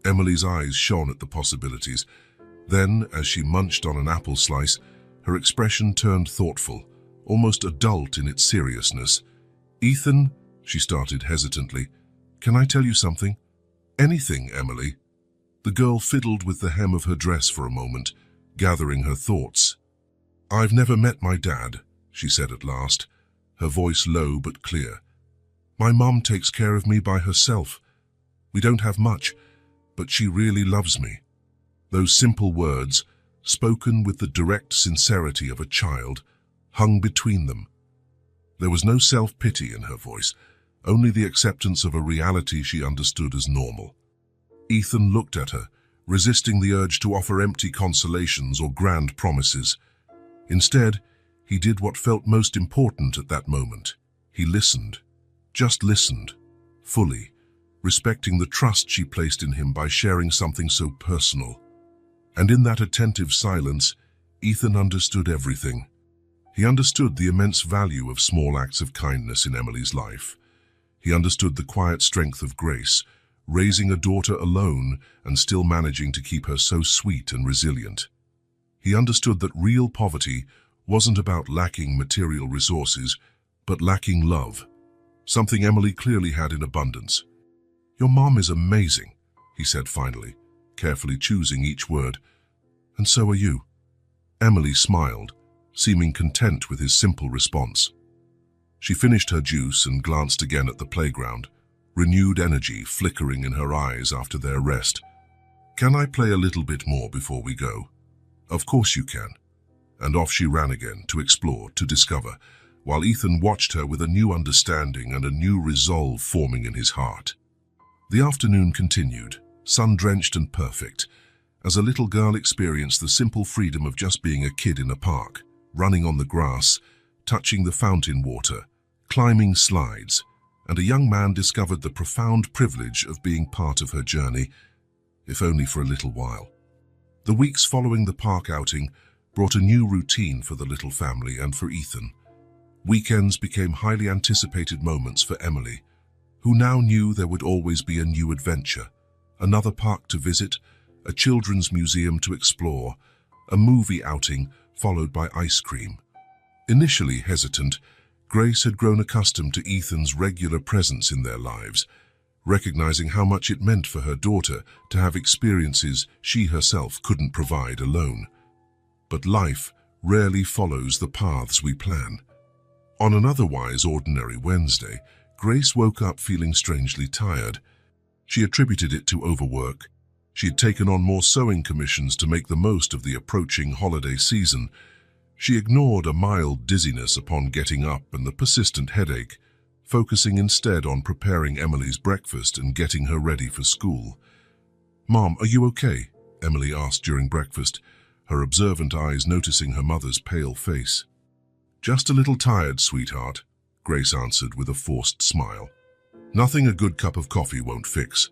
Emily's eyes shone at the possibilities. Then, as she munched on an apple slice, her expression turned thoughtful, almost adult in its seriousness. "Ethan," she started hesitantly, "can I tell you something?" "Anything, Emily." The girl fiddled with the hem of her dress for a moment, gathering her thoughts. "I've never met my dad," she said at last, her voice low but clear. "My mom takes care of me by herself. We don't have much, but she really loves me." Those simple words, spoken with the direct sincerity of a child, hung between them. There was no self-pity in her voice, only the acceptance of a reality she understood as normal. Ethan looked at her, resisting the urge to offer empty consolations or grand promises. Instead, he did what felt most important at that moment. He listened, just listened, fully, respecting the trust she placed in him by sharing something so personal. And in that attentive silence, Ethan understood everything. He understood the immense value of small acts of kindness in Emily's life. He understood the quiet strength of Grace, raising a daughter alone and still managing to keep her so sweet and resilient. He understood that real poverty wasn't about lacking material resources, but lacking love, something Emily clearly had in abundance. "Your mom is amazing," he said finally, carefully choosing each word. "And so are you." Emily smiled, seeming content with his simple response. She finished her juice and glanced again at the playground, renewed energy flickering in her eyes after their rest. "Can I play a little bit more before we go?" "Of course you can." And off she ran again to explore, to discover, while Ethan watched her with a new understanding and a new resolve forming in his heart. The afternoon continued, sun-drenched and perfect, as a little girl experienced the simple freedom of just being a kid in a park, running on the grass, touching the fountain water, climbing slides, and a young man discovered the profound privilege of being part of her journey, if only for a little while. The weeks following the park outing brought a new routine for the little family and for Ethan. Weekends became highly anticipated moments for Emily, who now knew there would always be a new adventure, another park to visit, a children's museum to explore, a movie outing followed by ice cream. Initially hesitant, Grace had grown accustomed to Ethan's regular presence in their lives, recognizing how much it meant for her daughter to have experiences she herself couldn't provide alone. But life rarely follows the paths we plan. On an otherwise ordinary Wednesday, Grace woke up feeling strangely tired. She attributed it to overwork. She had taken on more sewing commissions to make the most of the approaching holiday season. She ignored a mild dizziness upon getting up and the persistent headache, focusing instead on preparing Emily's breakfast and getting her ready for school. "Mom, are you okay?" Emily asked during breakfast, her observant eyes noticing her mother's pale face. "Just a little tired, sweetheart," Grace answered with a forced smile. "Nothing a good cup of coffee won't fix."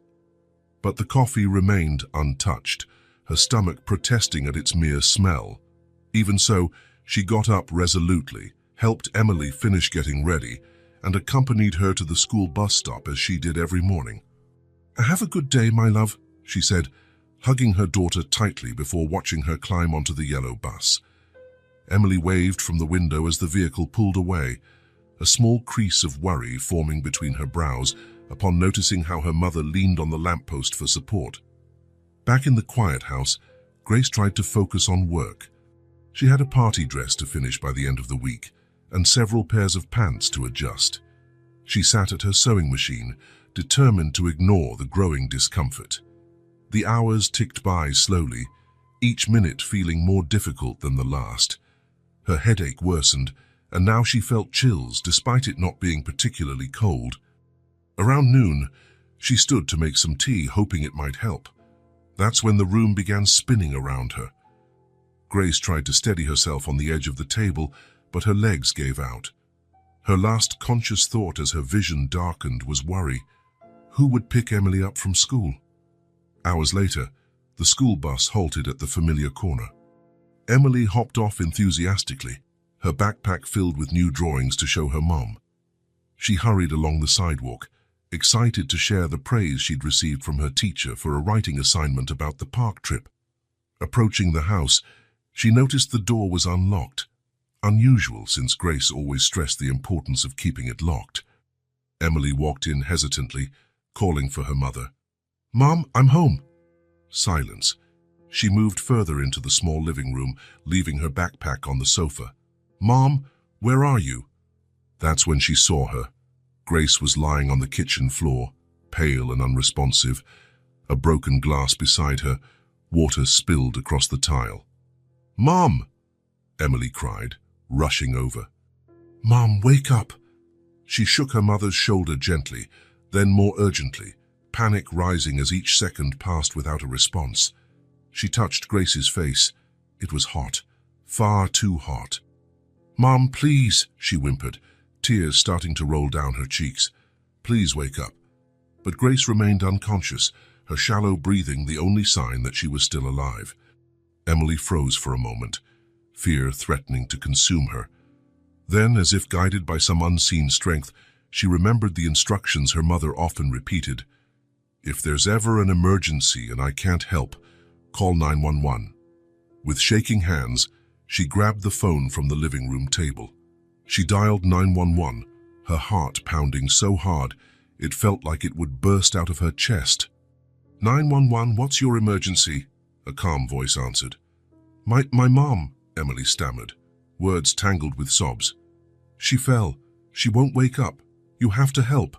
But the coffee remained untouched, her stomach protesting at its mere smell. Even so, she got up resolutely, helped Emily finish getting ready, and accompanied her to the school bus stop as she did every morning. "Have a good day, my love," she said, hugging her daughter tightly before watching her climb onto the yellow bus. Emily waved from the window as the vehicle pulled away, a small crease of worry forming between her brows upon noticing how her mother leaned on the lamppost for support. Back in the quiet house, Grace tried to focus on work. She had a party dress to finish by the end of the week, and several pairs of pants to adjust. She sat at her sewing machine, determined to ignore the growing discomfort. The hours ticked by slowly, each minute feeling more difficult than the last. Her headache worsened, and now she felt chills despite it not being particularly cold. Around noon, she stood to make some tea, hoping it might help. That's when the room began spinning around her. Grace tried to steady herself on the edge of the table, but her legs gave out. Her last conscious thought as her vision darkened was worry. Who would pick Emily up from school? Hours later, the school bus halted at the familiar corner. Emily hopped off enthusiastically, her backpack filled with new drawings to show her mom. She hurried along the sidewalk, excited to share the praise she'd received from her teacher for a writing assignment about the park trip. Approaching the house, she noticed the door was unlocked, unusual since Grace always stressed the importance of keeping it locked. Emily walked in hesitantly, calling for her mother. "Mom, I'm home." Silence. She moved further into the small living room, leaving her backpack on the sofa. "Mom, where are you?" That's when she saw her. Grace was lying on the kitchen floor, pale and unresponsive, a broken glass beside her, water spilled across the tile. "Mom!" Emily cried, rushing over. "Mom, wake up!" She shook her mother's shoulder gently, then more urgently, panic rising as each second passed without a response. She touched Grace's face. It was hot, far too hot. "Mom, please," she whimpered, tears starting to roll down her cheeks. "Please wake up." But Grace remained unconscious, her shallow breathing the only sign that she was still alive. Emily froze for a moment, fear threatening to consume her. Then, as if guided by some unseen strength, she remembered the instructions her mother often repeated. "If there's ever an emergency and I can't help, call 911. With shaking hands, she grabbed the phone from the living room table. She dialed 911, her heart pounding so hard it felt like it would burst out of her chest. 911, what's your emergency?" a calm voice answered. My mom," Emily stammered, words tangled with sobs. "She fell. She won't wake up. You have to help."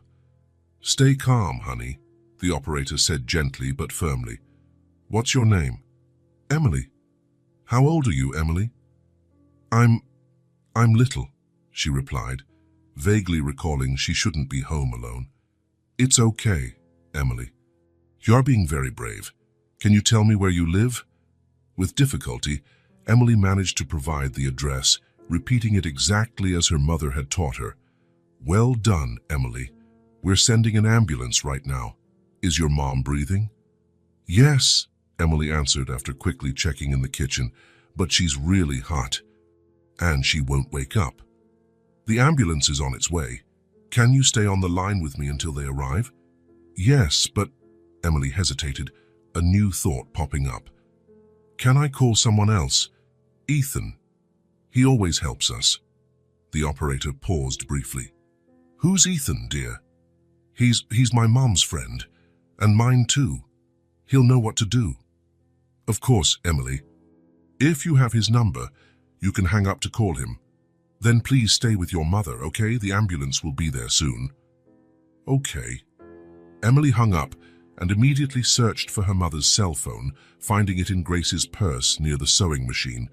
"Stay calm, honey," the operator said gently but firmly. What's your name? Emily. How old are you, Emily? I'm little, she replied, vaguely recalling she shouldn't be home alone. It's okay, Emily. You're being very brave. Can you tell me where you live? With difficulty, Emily managed to provide the address, repeating it exactly as her mother had taught her. Well done, Emily. We're sending an ambulance right now. Is your mom breathing? Yes, Emily answered after quickly checking in the kitchen, but she's really hot. And she won't wake up. The ambulance is on its way. Can you stay on the line with me until they arrive? Yes, but Emily hesitated, a new thought popping up. Can I call someone else? Ethan. He always helps us. The operator paused briefly. Who's Ethan, dear? He's my mom's friend, and mine too. He'll know what to do. Of course, Emily. If you have his number, you can hang up to call him. Then please stay with your mother, okay? The ambulance will be there soon. Okay. Emily hung up and immediately searched for her mother's cell phone, finding it in Grace's purse near the sewing machine.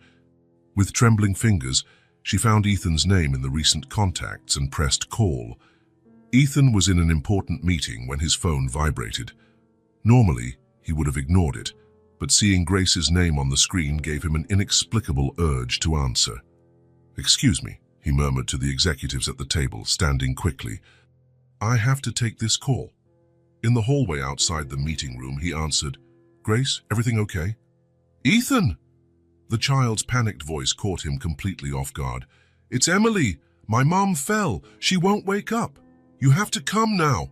With trembling fingers, she found Ethan's name in the recent contacts and pressed call. Ethan was in an important meeting when his phone vibrated. Normally, he would have ignored it, but seeing Grace's name on the screen gave him an inexplicable urge to answer. Excuse me, he murmured to the executives at the table, standing quickly. I have to take this call. In the hallway outside the meeting room, he answered, Grace, everything okay? Ethan! The child's panicked voice caught him completely off guard. It's Emily! My mom fell! She won't wake up! You have to come now!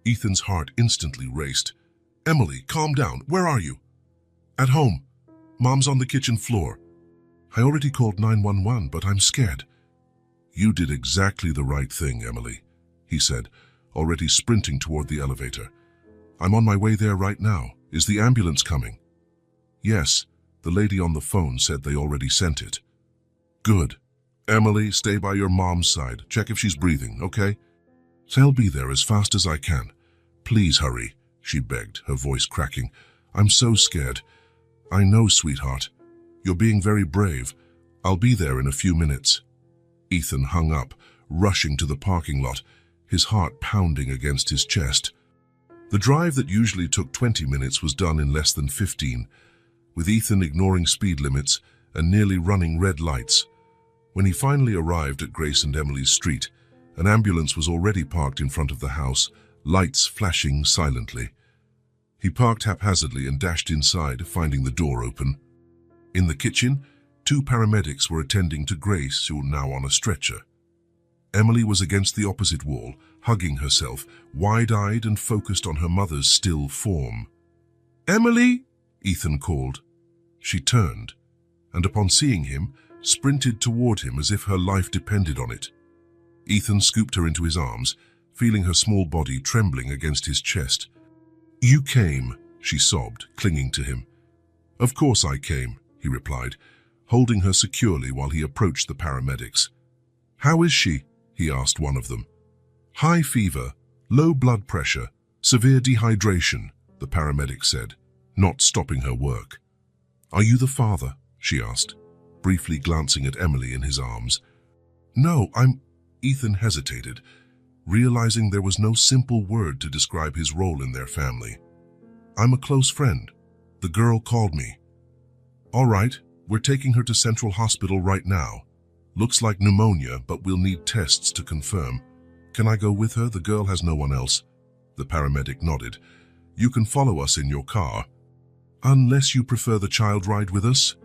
Ethan's heart instantly raced. Emily, calm down. Where are you? At home. Mom's on the kitchen floor. I already called 911, but I'm scared. You did exactly the right thing, Emily, he said, already sprinting toward the elevator. I'm on my way there right now. Is the ambulance coming? Yes, the lady on the phone said they already sent it. Good. Emily, stay by your mom's side. Check if she's breathing, okay? I'll be there as fast as I can. Please hurry, she begged, her voice cracking. I'm so scared. I know, sweetheart. You're being very brave. I'll be there in a few minutes. Ethan hung up, rushing to the parking lot, his heart pounding against his chest. The drive that usually took 20 minutes was done in less than 15, with Ethan ignoring speed limits and nearly running red lights. When he finally arrived at Grace and Emily's street, an ambulance was already parked in front of the house, lights flashing silently. He parked haphazardly and dashed inside, finding the door open. In the kitchen, 2 paramedics were attending to Grace, who was now on a stretcher. Emily was against the opposite wall, hugging herself, wide-eyed and focused on her mother's still form. Emily, Ethan called. She turned, and upon seeing him, sprinted toward him as if her life depended on it. Ethan scooped her into his arms, feeling her small body trembling against his chest. You came, she sobbed, clinging to him. Of course I came, he replied, holding her securely while he approached the paramedics. How is she? He asked one of them. High fever, low blood pressure, severe dehydration, the paramedic said, not stopping her work. Are you the father? She asked, briefly glancing at Emily in his arms. No, Ethan hesitated, realizing there was no simple word to describe his role in their family. I'm a close friend. The girl called me. All right, we're taking her to Central Hospital right now. Looks like pneumonia, but we'll need tests to confirm. Can I go with her? The girl has no one else. The paramedic nodded. You can follow us in your car. Unless you prefer the child ride with us?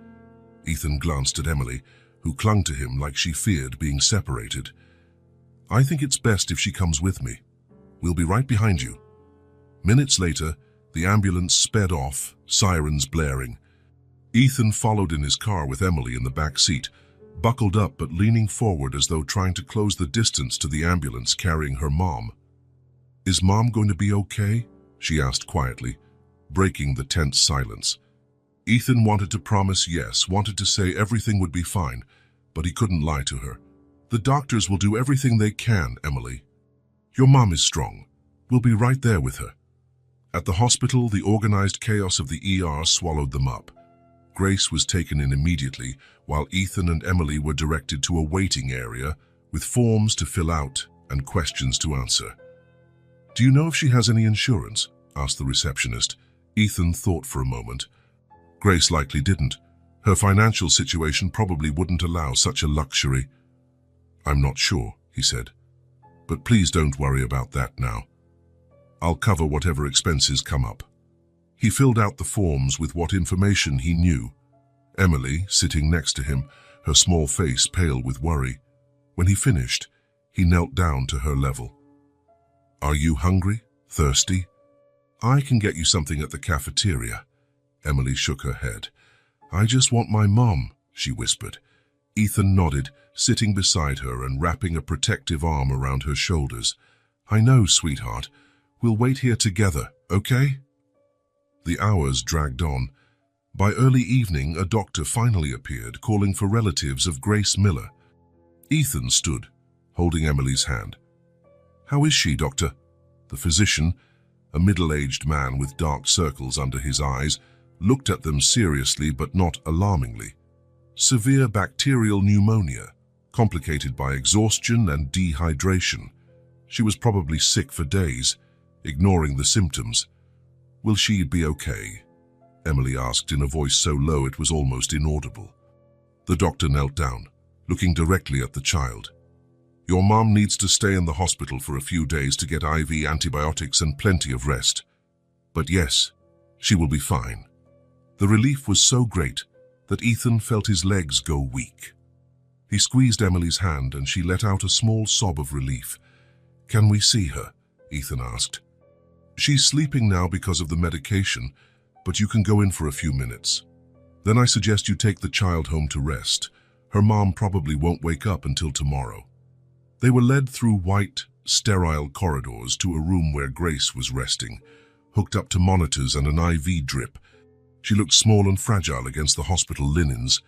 Ethan glanced at Emily, who clung to him like she feared being separated. I think it's best if she comes with me. We'll be right behind you. Minutes later, the ambulance sped off, sirens blaring. Ethan followed in his car with Emily in the back seat, buckled up but leaning forward as though trying to close the distance to the ambulance carrying her mom. Is Mom going to be okay? She asked quietly, breaking the tense silence. Ethan wanted to promise yes, wanted to say everything would be fine, but he couldn't lie to her. The doctors will do everything they can, Emily. Your mom is strong. We'll be right there with her. At the hospital, the organized chaos of the ER swallowed them up. Grace was taken in immediately, while Ethan and Emily were directed to a waiting area with forms to fill out and questions to answer. "Do you know if she has any insurance?" asked the receptionist. Ethan thought for a moment. Grace likely didn't. Her financial situation probably wouldn't allow such a luxury. "I'm not sure," he said. "But please don't worry about that now. I'll cover whatever expenses come up." He filled out the forms with what information he knew. Emily, sitting next to him, her small face pale with worry. When he finished, he knelt down to her level. "Are you hungry? Thirsty? I can get you something at the cafeteria." Emily shook her head. "I just want my mom," she whispered. Ethan nodded, sitting beside her and wrapping a protective arm around her shoulders. "I know, sweetheart. We'll wait here together, okay?" The hours dragged on. By early evening, a doctor finally appeared, calling for relatives of Grace Miller. Ethan stood, holding Emily's hand. "How is she, doctor?" The physician, a middle-aged man with dark circles under his eyes, looked at them seriously but not alarmingly. "Severe bacterial pneumonia, complicated by exhaustion and dehydration. She was probably sick for days, ignoring the symptoms. Will she be okay?" Emily asked in a voice so low it was almost inaudible. The doctor knelt down, looking directly at the child. "Your mom needs to stay in the hospital for a few days to get IV antibiotics and plenty of rest. But yes, she will be fine." The relief was so great that Ethan felt his legs go weak. He squeezed Emily's hand and she let out a small sob of relief. "Can we see her?" Ethan asked. "She's sleeping now because of the medication, but you can go in for a few minutes. Then I suggest you take the child home to rest. Her mom probably won't wake up until tomorrow." They were led through white, sterile corridors to a room where Grace was resting, hooked up to monitors and an IV drip. She looked small and fragile against the hospital linens,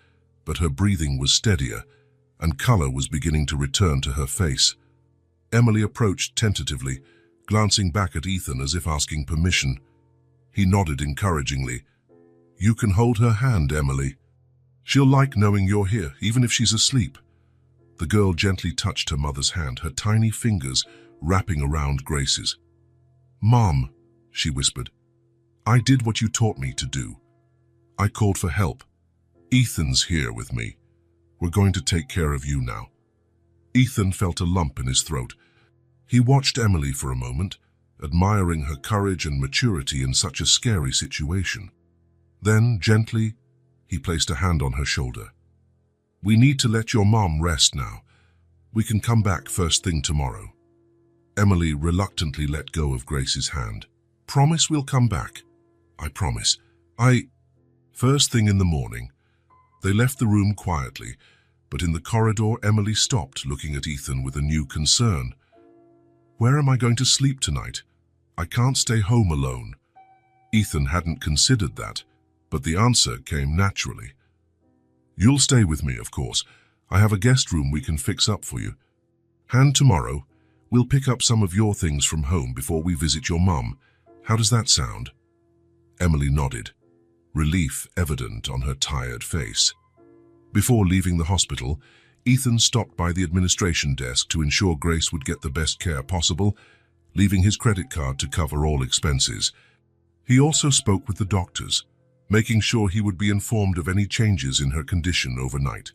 but her breathing was steadier, and color was beginning to return to her face. Emily approached tentatively, glancing back at Ethan as if asking permission. He nodded encouragingly. "You can hold her hand, Emily. She'll like knowing you're here, even if she's asleep." The girl gently touched her mother's hand, her tiny fingers wrapping around Grace's. "Mom," she whispered, "I did what you taught me to do. I called for help. Ethan's here with me. We're going to take care of you now." Ethan felt a lump in his throat. He watched Emily for a moment, admiring her courage and maturity in such a scary situation. Then, gently, he placed a hand on her shoulder. "We need to let your mom rest now. We can come back first thing tomorrow." Emily reluctantly let go of Grace's hand. "Promise we'll come back." "I promise. First thing in the morning." They left the room quietly, but in the corridor Emily stopped, looking at Ethan with a new concern. "Where am I going to sleep tonight? I can't stay home alone." Ethan hadn't considered that, but the answer came naturally. "You'll stay with me, of course. I have a guest room we can fix up for you. And tomorrow, we'll pick up some of your things from home before we visit your mum. How does that sound?" Emily nodded, relief evident on her tired face. Before leaving the hospital, Ethan stopped by the administration desk to ensure Grace would get the best care possible, leaving his credit card to cover all expenses. He also spoke with the doctors, making sure he would be informed of any changes in her condition overnight.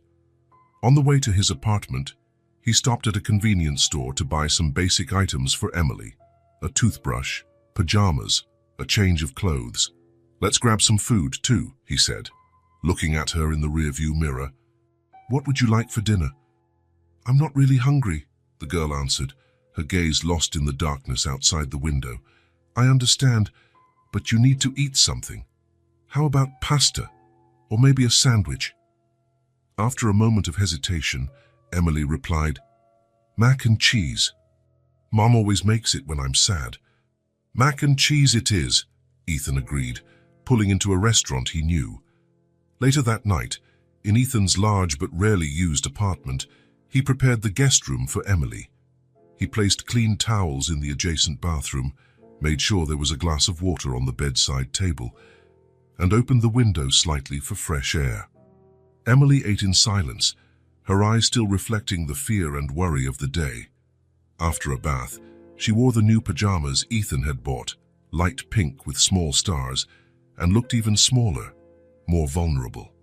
On the way to his apartment, he stopped at a convenience store to buy some basic items for Emily: a toothbrush, pajamas, a change of clothes. "Let's grab some food too," he said, looking at her in the rearview mirror. "What would you like for dinner?" "I'm not really hungry," the girl answered, her gaze lost in the darkness outside the window. "I understand, but you need to eat something. How about pasta, or maybe a sandwich?" After a moment of hesitation, Emily replied, "Mac and cheese. Mom always makes it when I'm sad." "Mac and cheese it is," Ethan agreed, pulling into a restaurant he knew. Later that night, in Ethan's large but rarely used apartment, he prepared the guest room for Emily. He placed clean towels in the adjacent bathroom, made sure there was a glass of water on the bedside table, and opened the window slightly for fresh air. Emily ate in silence, her eyes still reflecting the fear and worry of the day. After a bath, she wore the new pajamas Ethan had bought, light pink with small stars, and looked even smaller, more vulnerable.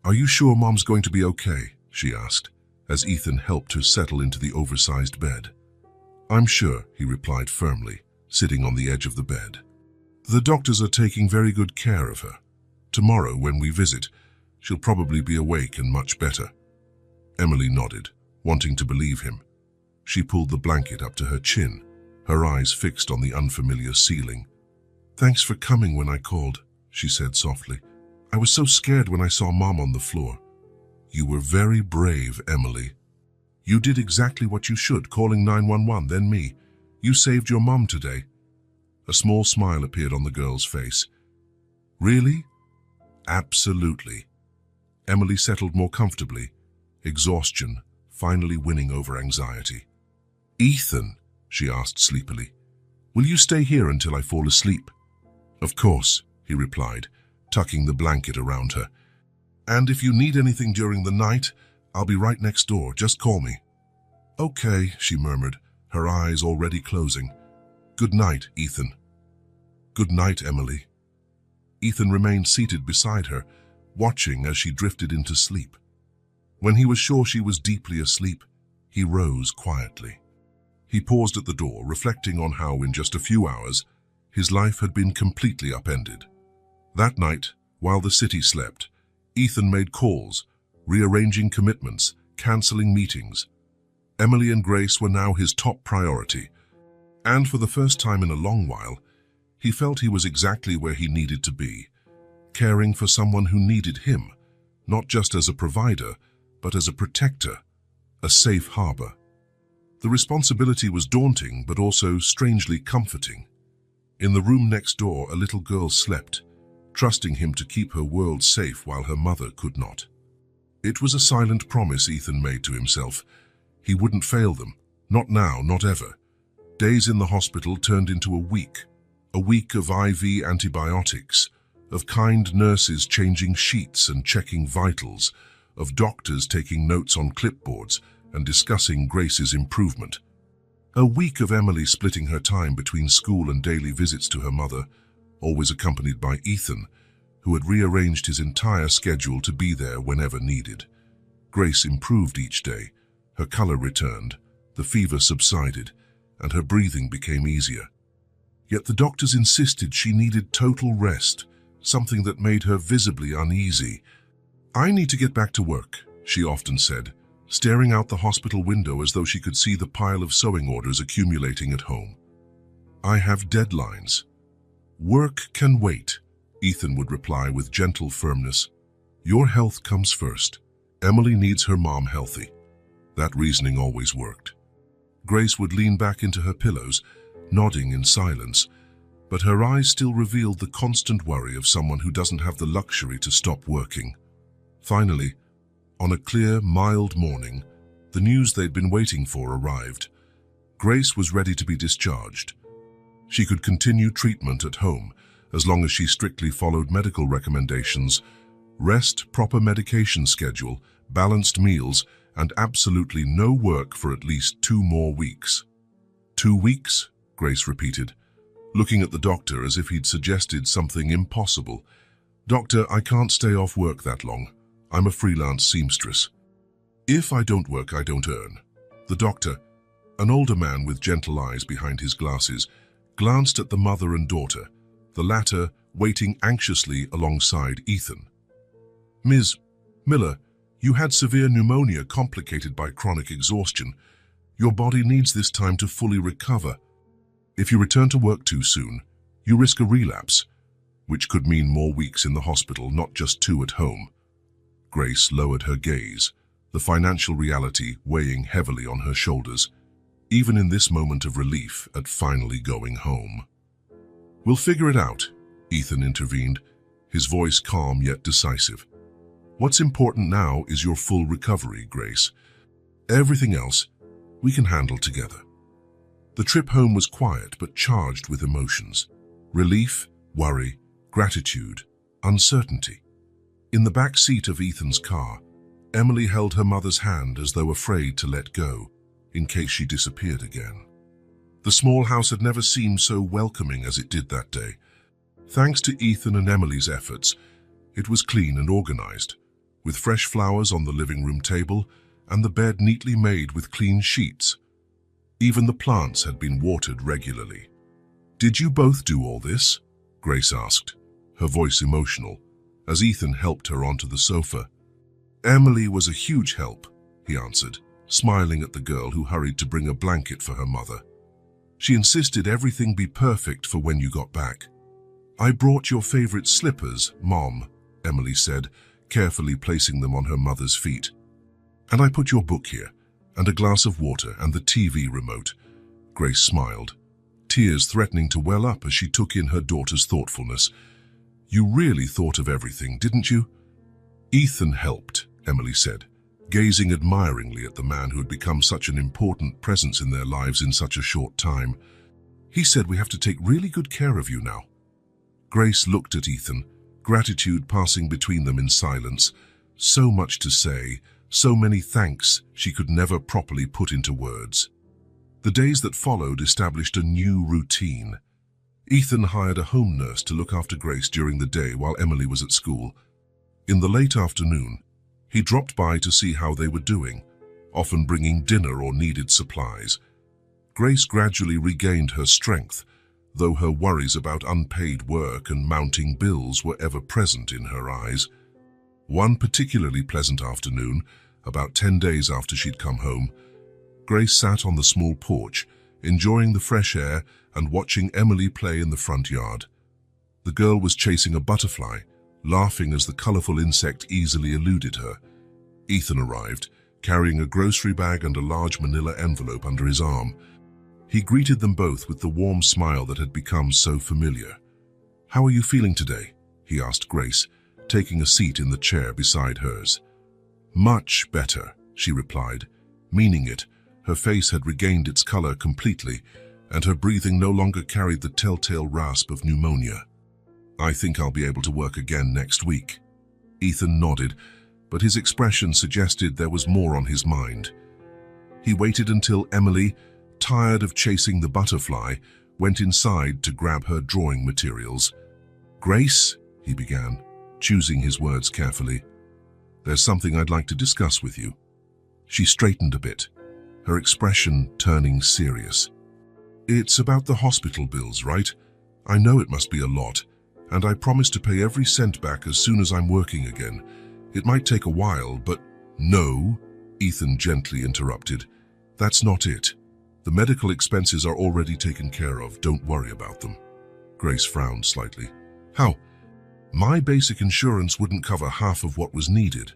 "Are you sure Mom's going to be okay?" she asked, as Ethan helped her settle into the oversized bed. "I'm sure," he replied firmly, sitting on the edge of the bed. "The doctors are taking very good care of her. Tomorrow, when we visit, she'll probably be awake and much better." Emily nodded, wanting to believe him. She pulled the blanket up to her chin, her eyes fixed on the unfamiliar ceiling. "Thanks for coming when I called," she said softly. "I was so scared when I saw Mom on the floor." "You were very brave, Emily. You did exactly what you should, calling 911, then me. You saved your mom today." A small smile appeared on the girl's face. "Really?" "Absolutely." Emily settled more comfortably, exhaustion finally winning over anxiety. "Ethan," she asked sleepily, "will you stay here until I fall asleep?" "Of course," he replied, tucking the blanket around her. "And if you need anything during the night, I'll be right next door. Just call me." "Okay," she murmured, her eyes already closing. "Good night, Ethan." "Good night, Emily." Ethan remained seated beside her, watching as she drifted into sleep. When he was sure she was deeply asleep, he rose quietly. He paused at the door, reflecting on how in just a few hours, his life had been completely upended. That night, while the city slept, Ethan made calls, rearranging commitments, canceling meetings. Emily and Grace were now his top priority, and for the first time in a long while, he felt he was exactly where he needed to be, caring for someone who needed him, not just as a provider, but as a protector, a safe harbor. The responsibility was daunting, but also strangely comforting. In the room next door, a little girl slept, trusting him to keep her world safe while her mother could not. It was a silent promise Ethan made to himself. He wouldn't fail them, not now, not ever. Days in the hospital turned into a week of IV antibiotics, of kind nurses changing sheets and checking vitals, of doctors taking notes on clipboards and discussing Grace's improvement. A week of Emily splitting her time between school and daily visits to her mother, always accompanied by Ethan, who had rearranged his entire schedule to be there whenever needed. Grace improved each day. Her color returned, the fever subsided, and her breathing became easier. Yet the doctors insisted she needed total rest, something that made her visibly uneasy. "I need to get back to work," she often said, staring out the hospital window as though she could see the pile of sewing orders accumulating at home. "I have deadlines." "Work can wait," Ethan would reply with gentle firmness. "Your health comes first. Emily needs her mom healthy." That reasoning always worked. Grace would lean back into her pillows, nodding in silence, but her eyes still revealed the constant worry of someone who doesn't have the luxury to stop working. Finally, on a clear, mild morning, the news they'd been waiting for arrived. Grace was ready to be discharged. She could continue treatment at home as long as she strictly followed medical recommendations: rest, proper medication schedule, balanced meals, and absolutely no work for at least 2 more weeks. 2 weeks? Grace repeated, looking at the doctor as if he'd suggested something impossible. "Doctor, I can't stay off work that long. I'm a freelance seamstress. If I don't work, I don't earn." The doctor, an older man with gentle eyes behind his glasses, glanced at the mother and daughter, the latter waiting anxiously alongside Ethan. "Ms. Miller, you had severe pneumonia complicated by chronic exhaustion. Your body needs this time to fully recover. If you return to work too soon, you risk a relapse, which could mean more weeks in the hospital, not just 2 at home." Grace lowered her gaze, the financial reality weighing heavily on her shoulders, even in this moment of relief at finally going home. "We'll figure it out," Ethan intervened, his voice calm yet decisive. "What's important now is your full recovery, Grace. Everything else we can handle together." The trip home was quiet but charged with emotions. Relief, worry, gratitude, uncertainty. In the back seat of Ethan's car, Emily held her mother's hand as though afraid to let go, in case she disappeared again. The small house had never seemed so welcoming as it did that day. Thanks to Ethan and Emily's efforts, it was clean and organized, with fresh flowers on the living room table and the bed neatly made with clean sheets. Even the plants had been watered regularly. "Did you both do all this?" Grace asked, her voice emotional, as Ethan helped her onto the sofa. "Emily was a huge help," he answered, smiling at the girl who hurried to bring a blanket for her mother. "She insisted everything be perfect for when you got back." "I brought your favorite slippers, Mom," Emily said, carefully placing them on her mother's feet. "And I put your book here, and a glass of water and the TV remote." Grace smiled, tears threatening to well up as she took in her daughter's thoughtfulness. "You really thought of everything, didn't you?" "Ethan helped," Emily said, gazing admiringly at the man who had become such an important presence in their lives in such a short time. "He said we have to take really good care of you now." Grace looked at Ethan, gratitude passing between them in silence. So much to say, so many thanks she could never properly put into words. The days that followed established a new routine. Ethan hired a home nurse to look after Grace during the day while Emily was at school. In the late afternoon, he dropped by to see how they were doing, often bringing dinner or needed supplies. Grace gradually regained her strength, though her worries about unpaid work and mounting bills were ever present in her eyes. One particularly pleasant afternoon, about 10 days after she'd come home, Grace sat on the small porch, enjoying the fresh air and watching Emily play in the front yard. The girl was chasing a butterfly, laughing as the colorful insect easily eluded her. Ethan arrived, carrying a grocery bag and a large manila envelope under his arm. He greeted them both with the warm smile that had become so familiar. "How are you feeling today?" he asked Grace, taking a seat in the chair beside hers. "Much better," she replied, meaning it. Her face had regained its color completely, and her breathing no longer carried the telltale rasp of pneumonia. "I think I'll be able to work again next week." Ethan nodded, but his expression suggested there was more on his mind. He waited until Emily, tired of chasing the butterfly, went inside to grab her drawing materials. "Grace," he began, choosing his words carefully, "there's something I'd like to discuss with you." She straightened a bit, her expression turning serious. "It's about the hospital bills, right? I know it must be a lot, and I promise to pay every cent back as soon as I'm working again. It might take a while, but—" "No," Ethan gently interrupted. "That's not it. The medical expenses are already taken care of. Don't worry about them." Grace frowned slightly. "How?" "My basic insurance wouldn't cover half of what was needed."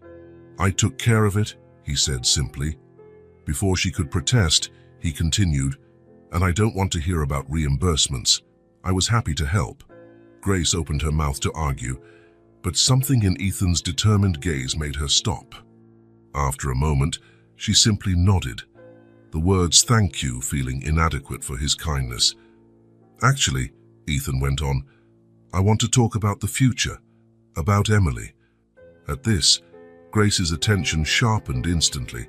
"I took care of it," he said simply. Before she could protest, he continued, "And I don't want to hear about reimbursements. I was happy to help." Grace opened her mouth to argue, but something in Ethan's determined gaze made her stop. After a moment, she simply nodded, the words "thank you" feeling inadequate for his kindness. "Actually," Ethan went on, "I want to talk about the future, about Emily." At this, Grace's attention sharpened instantly,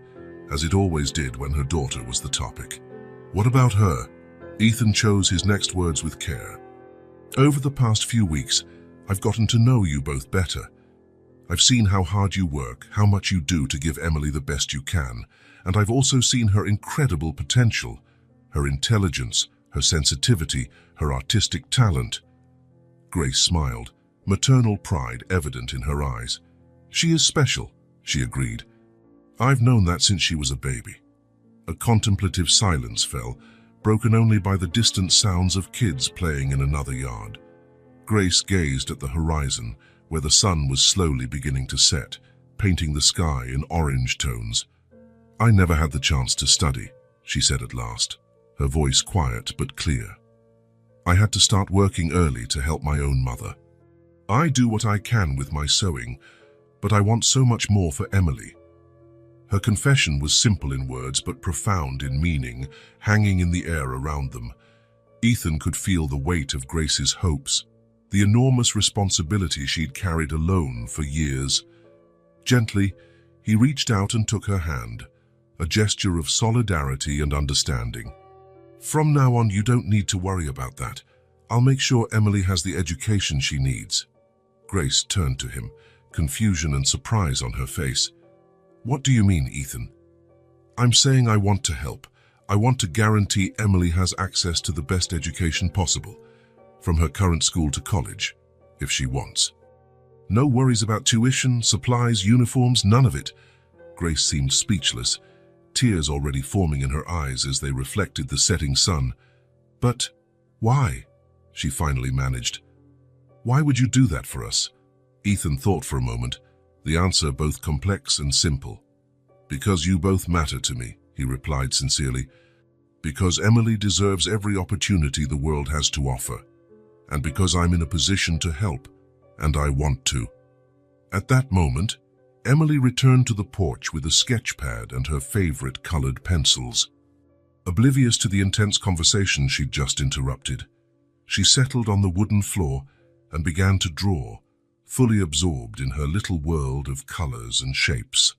as it always did when her daughter was the topic. "What about her?" Ethan chose his next words with care. "Over the past few weeks, I've gotten to know you both better. I've seen how hard you work, how much you do to give Emily the best you can, and I've also seen her incredible potential, her intelligence, her sensitivity, her artistic talent." Grace smiled, maternal pride evident in her eyes. "She is special," she agreed. "I've known that since she was a baby." A contemplative silence fell, broken only by the distant sounds of kids playing in another yard. Grace gazed at the horizon, where the sun was slowly beginning to set, painting the sky in orange tones. "I never had the chance to study," she said at last, her voice quiet but clear. "I had to start working early to help my own mother. I do what I can with my sewing, but I want so much more for Emily." Her confession was simple in words but profound in meaning, hanging in the air around them. Ethan could feel the weight of Grace's hopes, the enormous responsibility she'd carried alone for years. Gently, he reached out and took her hand, a gesture of solidarity and understanding. "From now on, you don't need to worry about that. I'll make sure Emily has the education she needs." Grace turned to him, confusion and surprise on her face. "What do you mean, Ethan?" "I'm saying I want to help. I want to guarantee Emily has access to the best education possible, from her current school to college, if she wants. No worries about tuition, supplies, uniforms, none of it." Grace seemed speechless, tears already forming in her eyes as they reflected the setting sun. "But why?" she finally managed. "Why would you do that for us?" Ethan thought for a moment, the answer both complex and simple. "Because you both matter to me," he replied sincerely. "Because Emily deserves every opportunity the world has to offer. And because I'm in a position to help, and I want to." At that moment, Emily returned to the porch with a sketch pad and her favorite colored pencils. Oblivious to the intense conversation she'd just interrupted, she settled on the wooden floor and began to draw, fully absorbed in her little world of colors and shapes.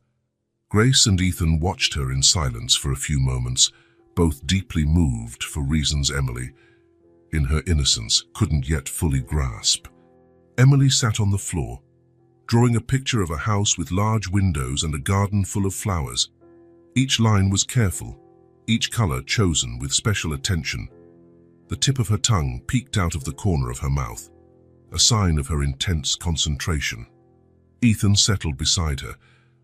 Grace and Ethan watched her in silence for a few moments, both deeply moved for reasons Emily, in her innocence, couldn't yet fully grasp. Emily sat on the floor, drawing a picture of a house with large windows and a garden full of flowers. Each line was careful, each color chosen with special attention. The tip of her tongue peeked out of the corner of her mouth, a sign of her intense concentration. Ethan settled beside her,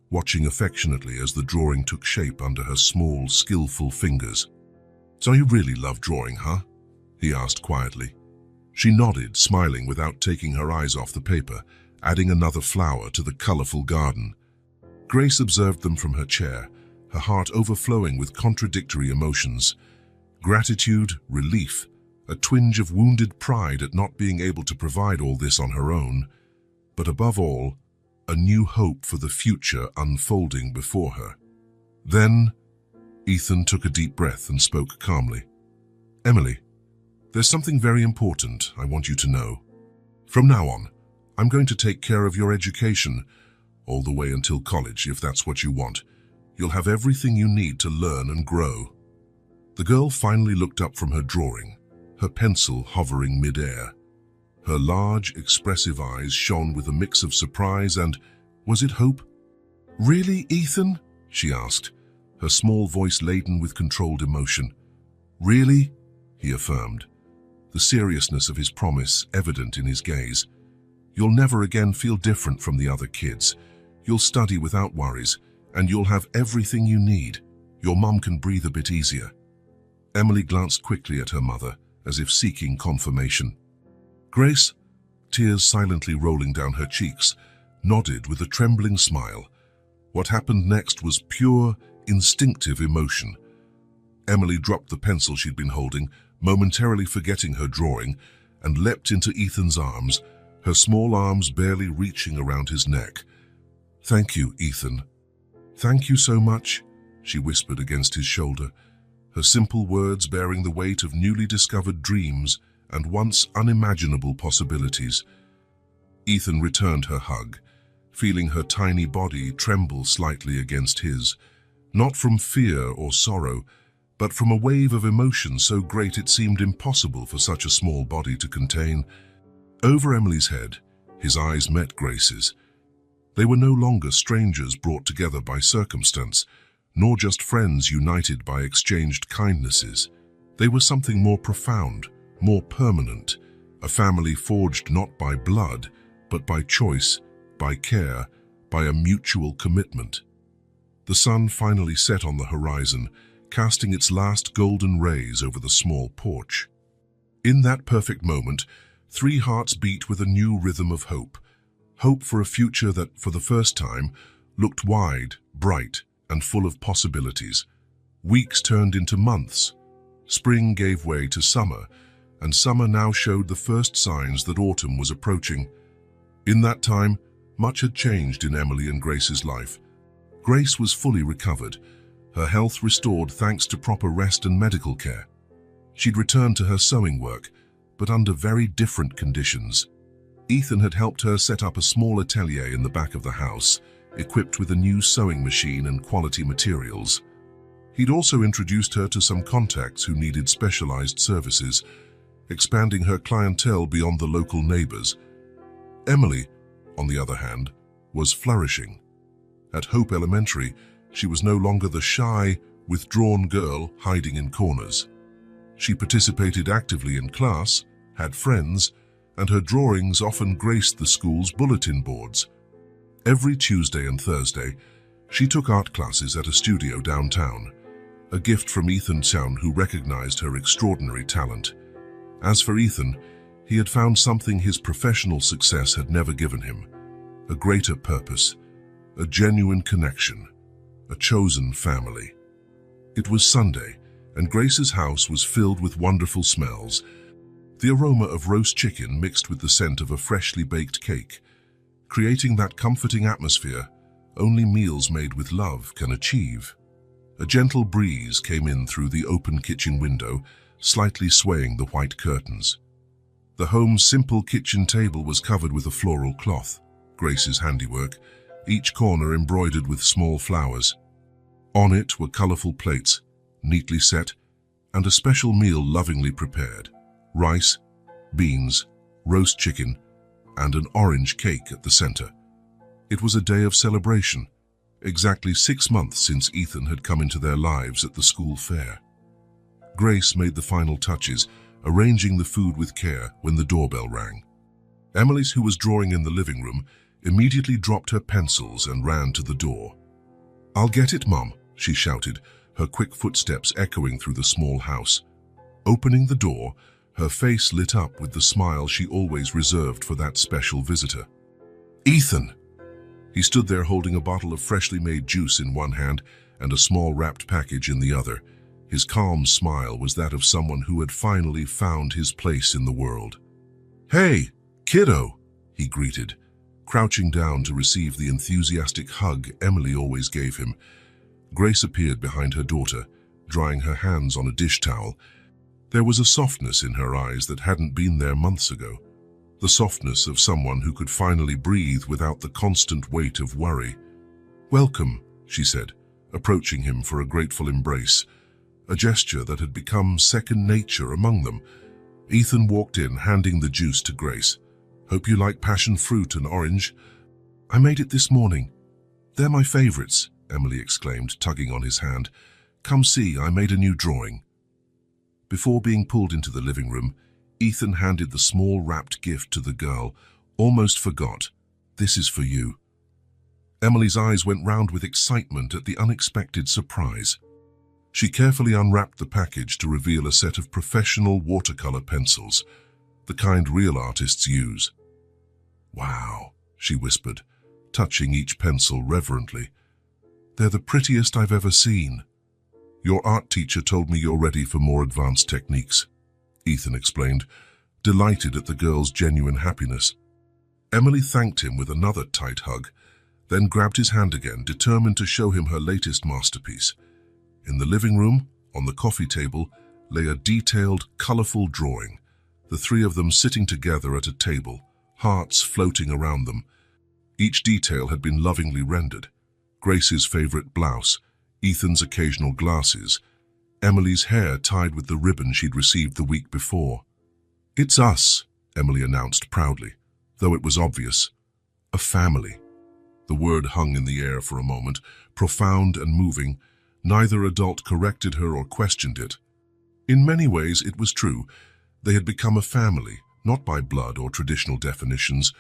watching affectionately as the drawing took shape under her small, skillful fingers. "So you really love drawing, huh?" he asked quietly. She nodded, smiling without taking her eyes off the paper, adding another flower to the colorful garden. Grace observed them from her chair, her heart overflowing with contradictory emotions. Gratitude, relief, a twinge of wounded pride at not being able to provide all this on her own, but above all, a new hope for the future unfolding before her. Then, Ethan took a deep breath and spoke calmly. "Emily, there's something very important I want you to know. From now on, I'm going to take care of your education, all the way until college, if that's what you want. You'll have everything you need to learn and grow." The girl finally looked up from her drawing, her pencil hovering mid-air. Her large, expressive eyes shone with a mix of surprise and, was it hope? "Really, Ethan?" she asked, her small voice laden with controlled emotion. "Really?" he affirmed, the seriousness of his promise evident in his gaze. "You'll never again feel different from the other kids. You'll study without worries, and you'll have everything you need. Your mum can breathe a bit easier." Emily glanced quickly at her mother, as if seeking confirmation. Grace, tears silently rolling down her cheeks, nodded with a trembling smile. What happened next was pure, instinctive emotion. Emily dropped the pencil she'd been holding, momentarily forgetting her drawing, and leapt into Ethan's arms, her small arms barely reaching around his neck. "Thank you, Ethan. Thank you so much," she whispered against his shoulder, her simple words bearing the weight of newly discovered dreams and once unimaginable possibilities. Ethan returned her hug, feeling her tiny body tremble slightly against his, not from fear or sorrow, but from a wave of emotion so great it seemed impossible for such a small body to contain. Over Emily's head, his eyes met Grace's. They were no longer strangers brought together by circumstance, nor just friends united by exchanged kindnesses. They were something more profound, more permanent, a family forged not by blood, but by choice, by care, by a mutual commitment. The sun finally set on the horizon, casting its last golden rays over the small porch. In that perfect moment, three hearts beat with a new rhythm of hope. Hope for a future that, for the first time, looked wide, bright, and full of possibilities. Weeks turned into months. Spring gave way to summer, and summer now showed the first signs that autumn was approaching. In that time, much had changed in Emily and Grace's life. Grace was fully recovered, her health restored thanks to proper rest and medical care. She'd returned to her sewing work, but under very different conditions. Ethan had helped her set up a small atelier in the back of the house, equipped with a new sewing machine and quality materials. He'd also introduced her to some contacts who needed specialized services, expanding her clientele beyond the local neighbors. Emily, on the other hand, was flourishing. At Hope Elementary, she was no longer the shy, withdrawn girl hiding in corners. She participated actively in class, had friends, and her drawings often graced the school's bulletin boards. Every Tuesday and Thursday, she took art classes at a studio downtown, a gift from Ethan Chown, who recognized her extraordinary talent. As for Ethan, he had found something his professional success had never given him: a greater purpose, a genuine connection, a chosen family. It was Sunday, and Grace's house was filled with wonderful smells. The aroma of roast chicken mixed with the scent of a freshly baked cake, creating that comforting atmosphere only meals made with love can achieve. A gentle breeze came in through the open kitchen window, slightly swaying the white curtains. The home's simple kitchen table was covered with a floral cloth, Grace's handiwork, each corner embroidered with small flowers. On it were colorful plates, neatly set, and a special meal lovingly prepared: rice, beans, roast chicken, and an orange cake at the center. It was a day of celebration, exactly 6 months since Ethan had come into their lives at the school fair. Grace made the final touches, arranging the food with care when the doorbell rang. Emily, who was drawing in the living room, immediately dropped her pencils and ran to the door. "I'll get it, Mom," she shouted, her quick footsteps echoing through the small house. Opening the door, her face lit up with the smile she always reserved for that special visitor. "Ethan!" He stood there holding a bottle of freshly made juice in one hand and a small wrapped package in the other. His calm smile was that of someone who had finally found his place in the world. "Hey, kiddo," he greeted, crouching down to receive the enthusiastic hug Emily always gave him. Grace appeared behind her daughter, drying her hands on a dish towel. There was a softness in her eyes that hadn't been there months ago, the softness of someone who could finally breathe without the constant weight of worry. "Welcome," she said, approaching him for a grateful embrace, a gesture that had become second nature among them. Ethan walked in, handing the juice to Grace. "Hope you like passion fruit and orange." "I made it this morning. They're my favorites," Emily exclaimed, tugging on his hand. "Come see, I made a new drawing." Before being pulled into the living room, Ethan handed the small wrapped gift to the girl, almost forgot. "This is for you." Emily's eyes went round with excitement at the unexpected surprise. She carefully unwrapped the package to reveal a set of professional watercolor pencils, the kind real artists use. "Wow," she whispered, touching each pencil reverently. "They're the prettiest I've ever seen." "Your art teacher told me you're ready for more advanced techniques," Ethan explained, delighted at the girl's genuine happiness. Emily thanked him with another tight hug, then grabbed his hand again, determined to show him her latest masterpiece. In the living room, on the coffee table, lay a detailed, colorful drawing, the three of them sitting together at a table, hearts floating around them. Each detail had been lovingly rendered: Grace's favorite blouse, Ethan's occasional glasses, Emily's hair tied with the ribbon she'd received the week before. "It's us," Emily announced proudly, though it was obvious. "A family." The word hung in the air for a moment, profound and moving. Neither adult corrected her or questioned it. In many ways, it was true. They had become a family, not by blood or traditional definitions,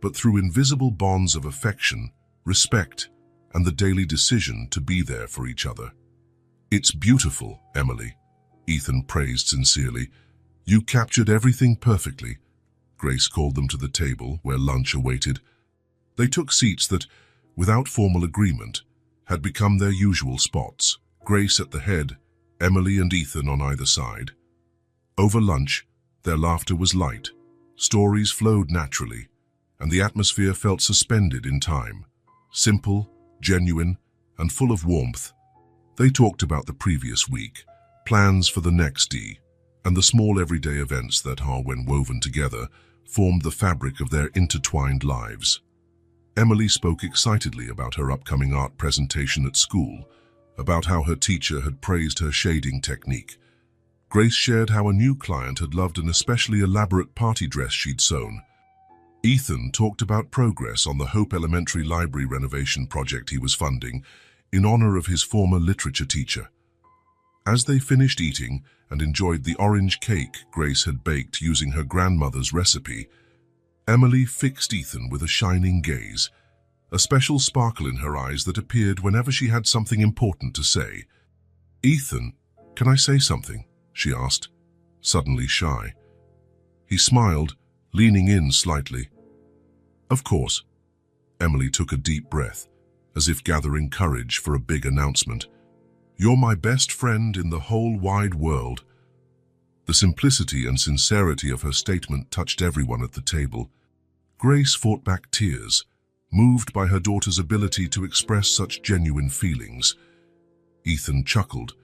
but through invisible bonds of affection, respect, and the daily decision to be there for each other. "It's beautiful, Emily," Ethan praised sincerely. "You captured everything perfectly." Grace called them to the table where lunch awaited. They took seats that, without formal agreement, had become their usual spots, Grace at the head, Emily and Ethan on either side. Over lunch, their laughter was light, stories flowed naturally, and the atmosphere felt suspended in time. Simple, genuine, and full of warmth. They talked about the previous week, plans for the next day, and the small everyday events that are, when woven together, formed the fabric of their intertwined lives. Emily spoke excitedly about her upcoming art presentation at school, about how her teacher had praised her shading technique. Grace shared how a new client had loved an especially elaborate party dress she'd sewn. Ethan talked about progress on the Hope Elementary Library renovation project he was funding in honor of his former literature teacher. As they finished eating and enjoyed the orange cake Grace had baked using her grandmother's recipe, Emily fixed Ethan with a shining gaze, a special sparkle in her eyes that appeared whenever she had something important to say. "Ethan, can I say something?" she asked, suddenly shy. He smiled, leaning in slightly. "Of course." Emily took a deep breath, as if gathering courage for a big announcement. "You're my best friend in the whole wide world." The simplicity and sincerity of her statement touched everyone at the table. Grace fought back tears, moved by her daughter's ability to express such genuine feelings. Ethan chuckled,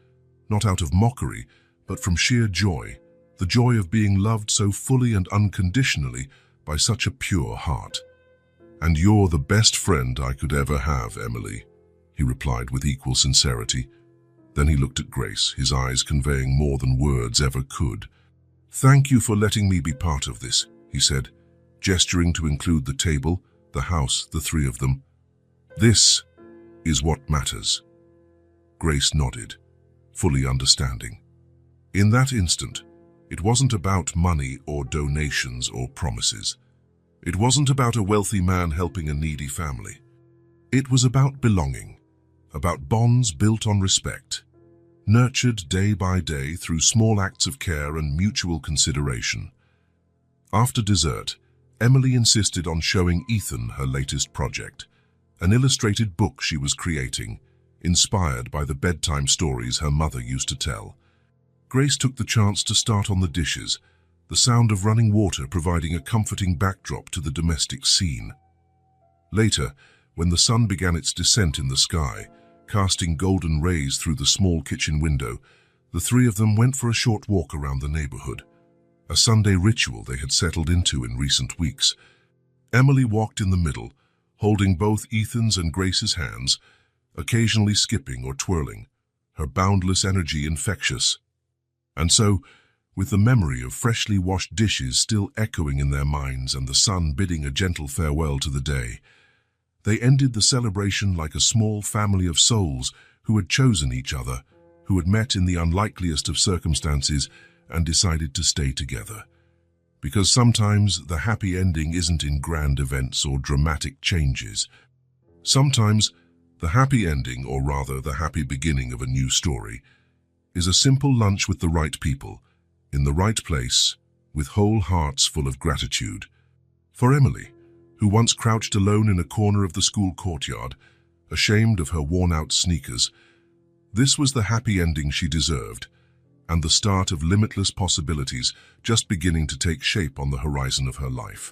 not out of mockery, but from sheer joy, the joy of being loved so fully and unconditionally by such a pure heart. "And you're the best friend I could ever have, Emily," he replied with equal sincerity. Then he looked at Grace, his eyes conveying more than words ever could. "Thank you for letting me be part of this," he said, gesturing to include the table, the house, the three of them. "This is what matters." Grace nodded, fully understanding. In that instant, it wasn't about money or donations or promises. It wasn't about a wealthy man helping a needy family. It was about belonging, about bonds built on respect, nurtured day by day through small acts of care and mutual consideration. After dessert, Emily insisted on showing Ethan her latest project, an illustrated book she was creating, inspired by the bedtime stories her mother used to tell. Grace took the chance to start on the dishes, the sound of running water providing a comforting backdrop to the domestic scene. Later, when the sun began its descent in the sky, casting golden rays through the small kitchen window, the three of them went for a short walk around the neighborhood, a Sunday ritual they had settled into in recent weeks. Emily walked in the middle, holding both Ethan's and Grace's hands, occasionally skipping or twirling, her boundless energy infectious. And so, with the memory of freshly washed dishes still echoing in their minds and the sun bidding a gentle farewell to the day, they ended the celebration like a small family of souls who had chosen each other, who had met in the unlikeliest of circumstances and decided to stay together. Because sometimes the happy ending isn't in grand events or dramatic changes. Sometimes the happy ending, or rather the happy beginning of a new story, is a simple lunch with the right people, in the right place, with whole hearts full of gratitude. For Emily, who once crouched alone in a corner of the school courtyard, ashamed of her worn-out sneakers, this was the happy ending she deserved, and the start of limitless possibilities just beginning to take shape on the horizon of her life.